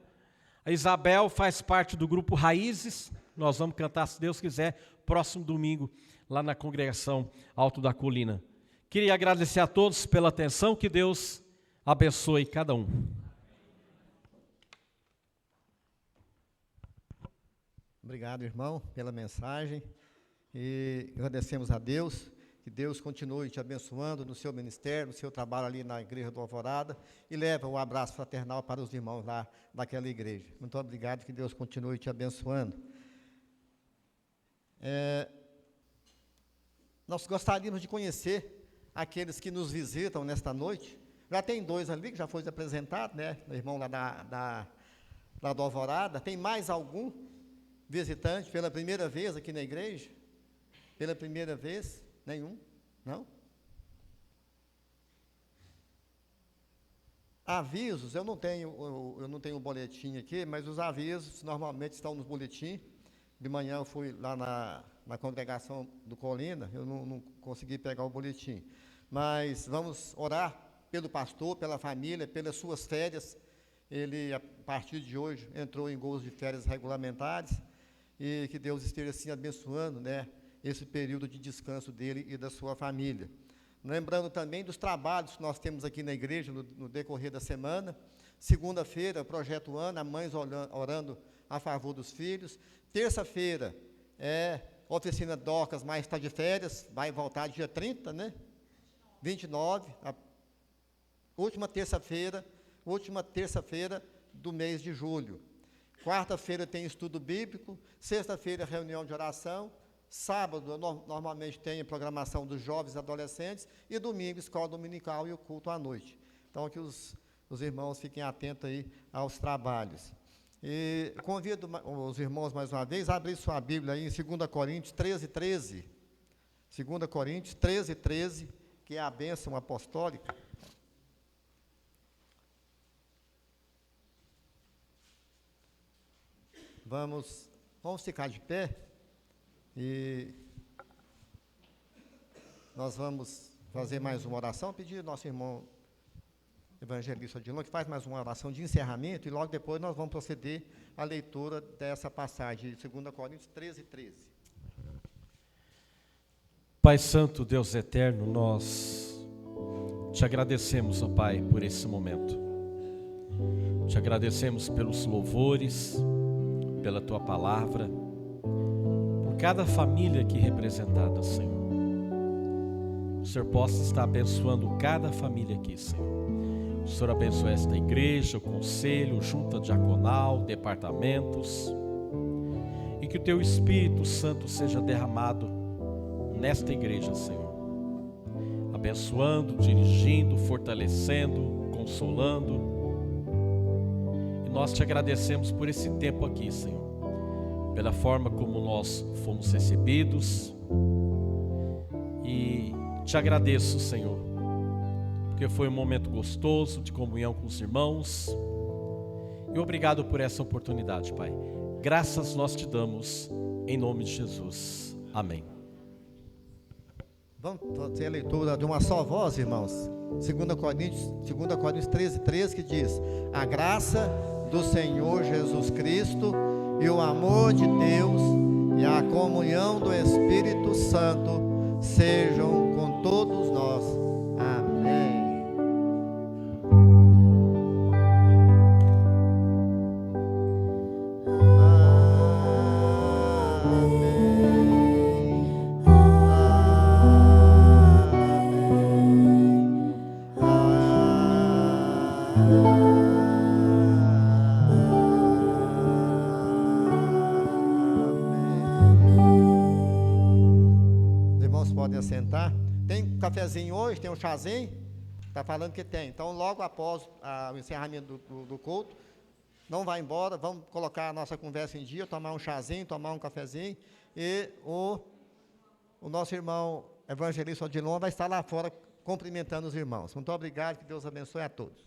A Isabel faz parte do grupo Raízes. Nós vamos cantar, se Deus quiser, próximo domingo, lá na congregação Alto da Colina. Queria agradecer a todos pela atenção, que Deus abençoe cada um. Obrigado, irmão, pela mensagem. E agradecemos a Deus. Que Deus continue te abençoando no seu ministério, no seu trabalho ali na Igreja do Alvorada, e leva um abraço fraternal para os irmãos lá daquela igreja. Muito obrigado, que Deus continue te abençoando. Nós gostaríamos de conhecer aqueles que nos visitam nesta noite. Já tem 2 ali que já foi apresentado, né? O irmão lá do Alvorada. Tem mais algum visitante pela primeira vez aqui na igreja? Pela primeira vez? Nenhum? Não? Avisos, eu não tenho o boletim aqui, mas os avisos normalmente estão no boletim. De manhã eu fui lá na congregação do Colina, eu não consegui pegar o boletim. Mas vamos orar pelo pastor, pela família, pelas suas férias. Ele, a partir de hoje, entrou em gozo de férias regulamentares, e que Deus esteja assim abençoando, né, esse período de descanso dele e da sua família. Lembrando também dos trabalhos que nós temos aqui na igreja no decorrer da semana. Segunda-feira, Projeto Ana, mães orando a favor dos filhos. Terça-feira é oficina Docas, mas está de férias, vai voltar dia 30, né? 29, a última terça-feira do mês de julho. Quarta-feira tem estudo bíblico, sexta-feira reunião de oração, sábado normalmente tem a programação dos jovens e adolescentes e domingo escola dominical e o culto à noite. Então que os irmãos fiquem atentos aí aos trabalhos. E convido os irmãos mais uma vez a abrir sua Bíblia aí em 2 Coríntios 13:13. 2 Coríntios 13:13, que é a bênção apostólica. Vamos ficar de pé e nós vamos fazer mais uma oração, pedir ao nosso irmão evangelista Odilon que faz mais uma oração de encerramento e logo depois nós vamos proceder à leitura dessa passagem de 2 Coríntios 13:13. Pai Santo, Deus Eterno, nós te agradecemos, ó Pai, por esse momento. Te agradecemos pelos louvores, pela Tua palavra, por cada família aqui representada, Senhor. O Senhor possa estar abençoando cada família aqui, Senhor. O Senhor abençoe esta igreja, o conselho, junta diaconal, departamentos, e que o Teu Espírito Santo seja derramado nesta igreja, Senhor, abençoando, dirigindo, fortalecendo, consolando. E nós te agradecemos por esse tempo aqui, Senhor, pela forma como nós fomos recebidos, e te agradeço, Senhor, porque foi um momento gostoso de comunhão com os irmãos, e obrigado por essa oportunidade, Pai. Graças nós te damos, em nome de Jesus. Amém. Vamos fazer a leitura de uma só voz, irmãos. 2 Coríntios 13:13, que diz: a graça do Senhor Jesus Cristo e o amor de Deus e a comunhão do Espírito Santo sejam com todos nós. Amém. Podem assentar. Tem cafezinho hoje, tem um chazinho? Está falando que tem. Então, logo após o encerramento do culto, não vai embora, vamos colocar a nossa conversa em dia, tomar um chazinho, tomar um cafezinho, e o nosso irmão evangelista Odilon vai estar lá fora cumprimentando os irmãos. Muito obrigado, que Deus abençoe a todos.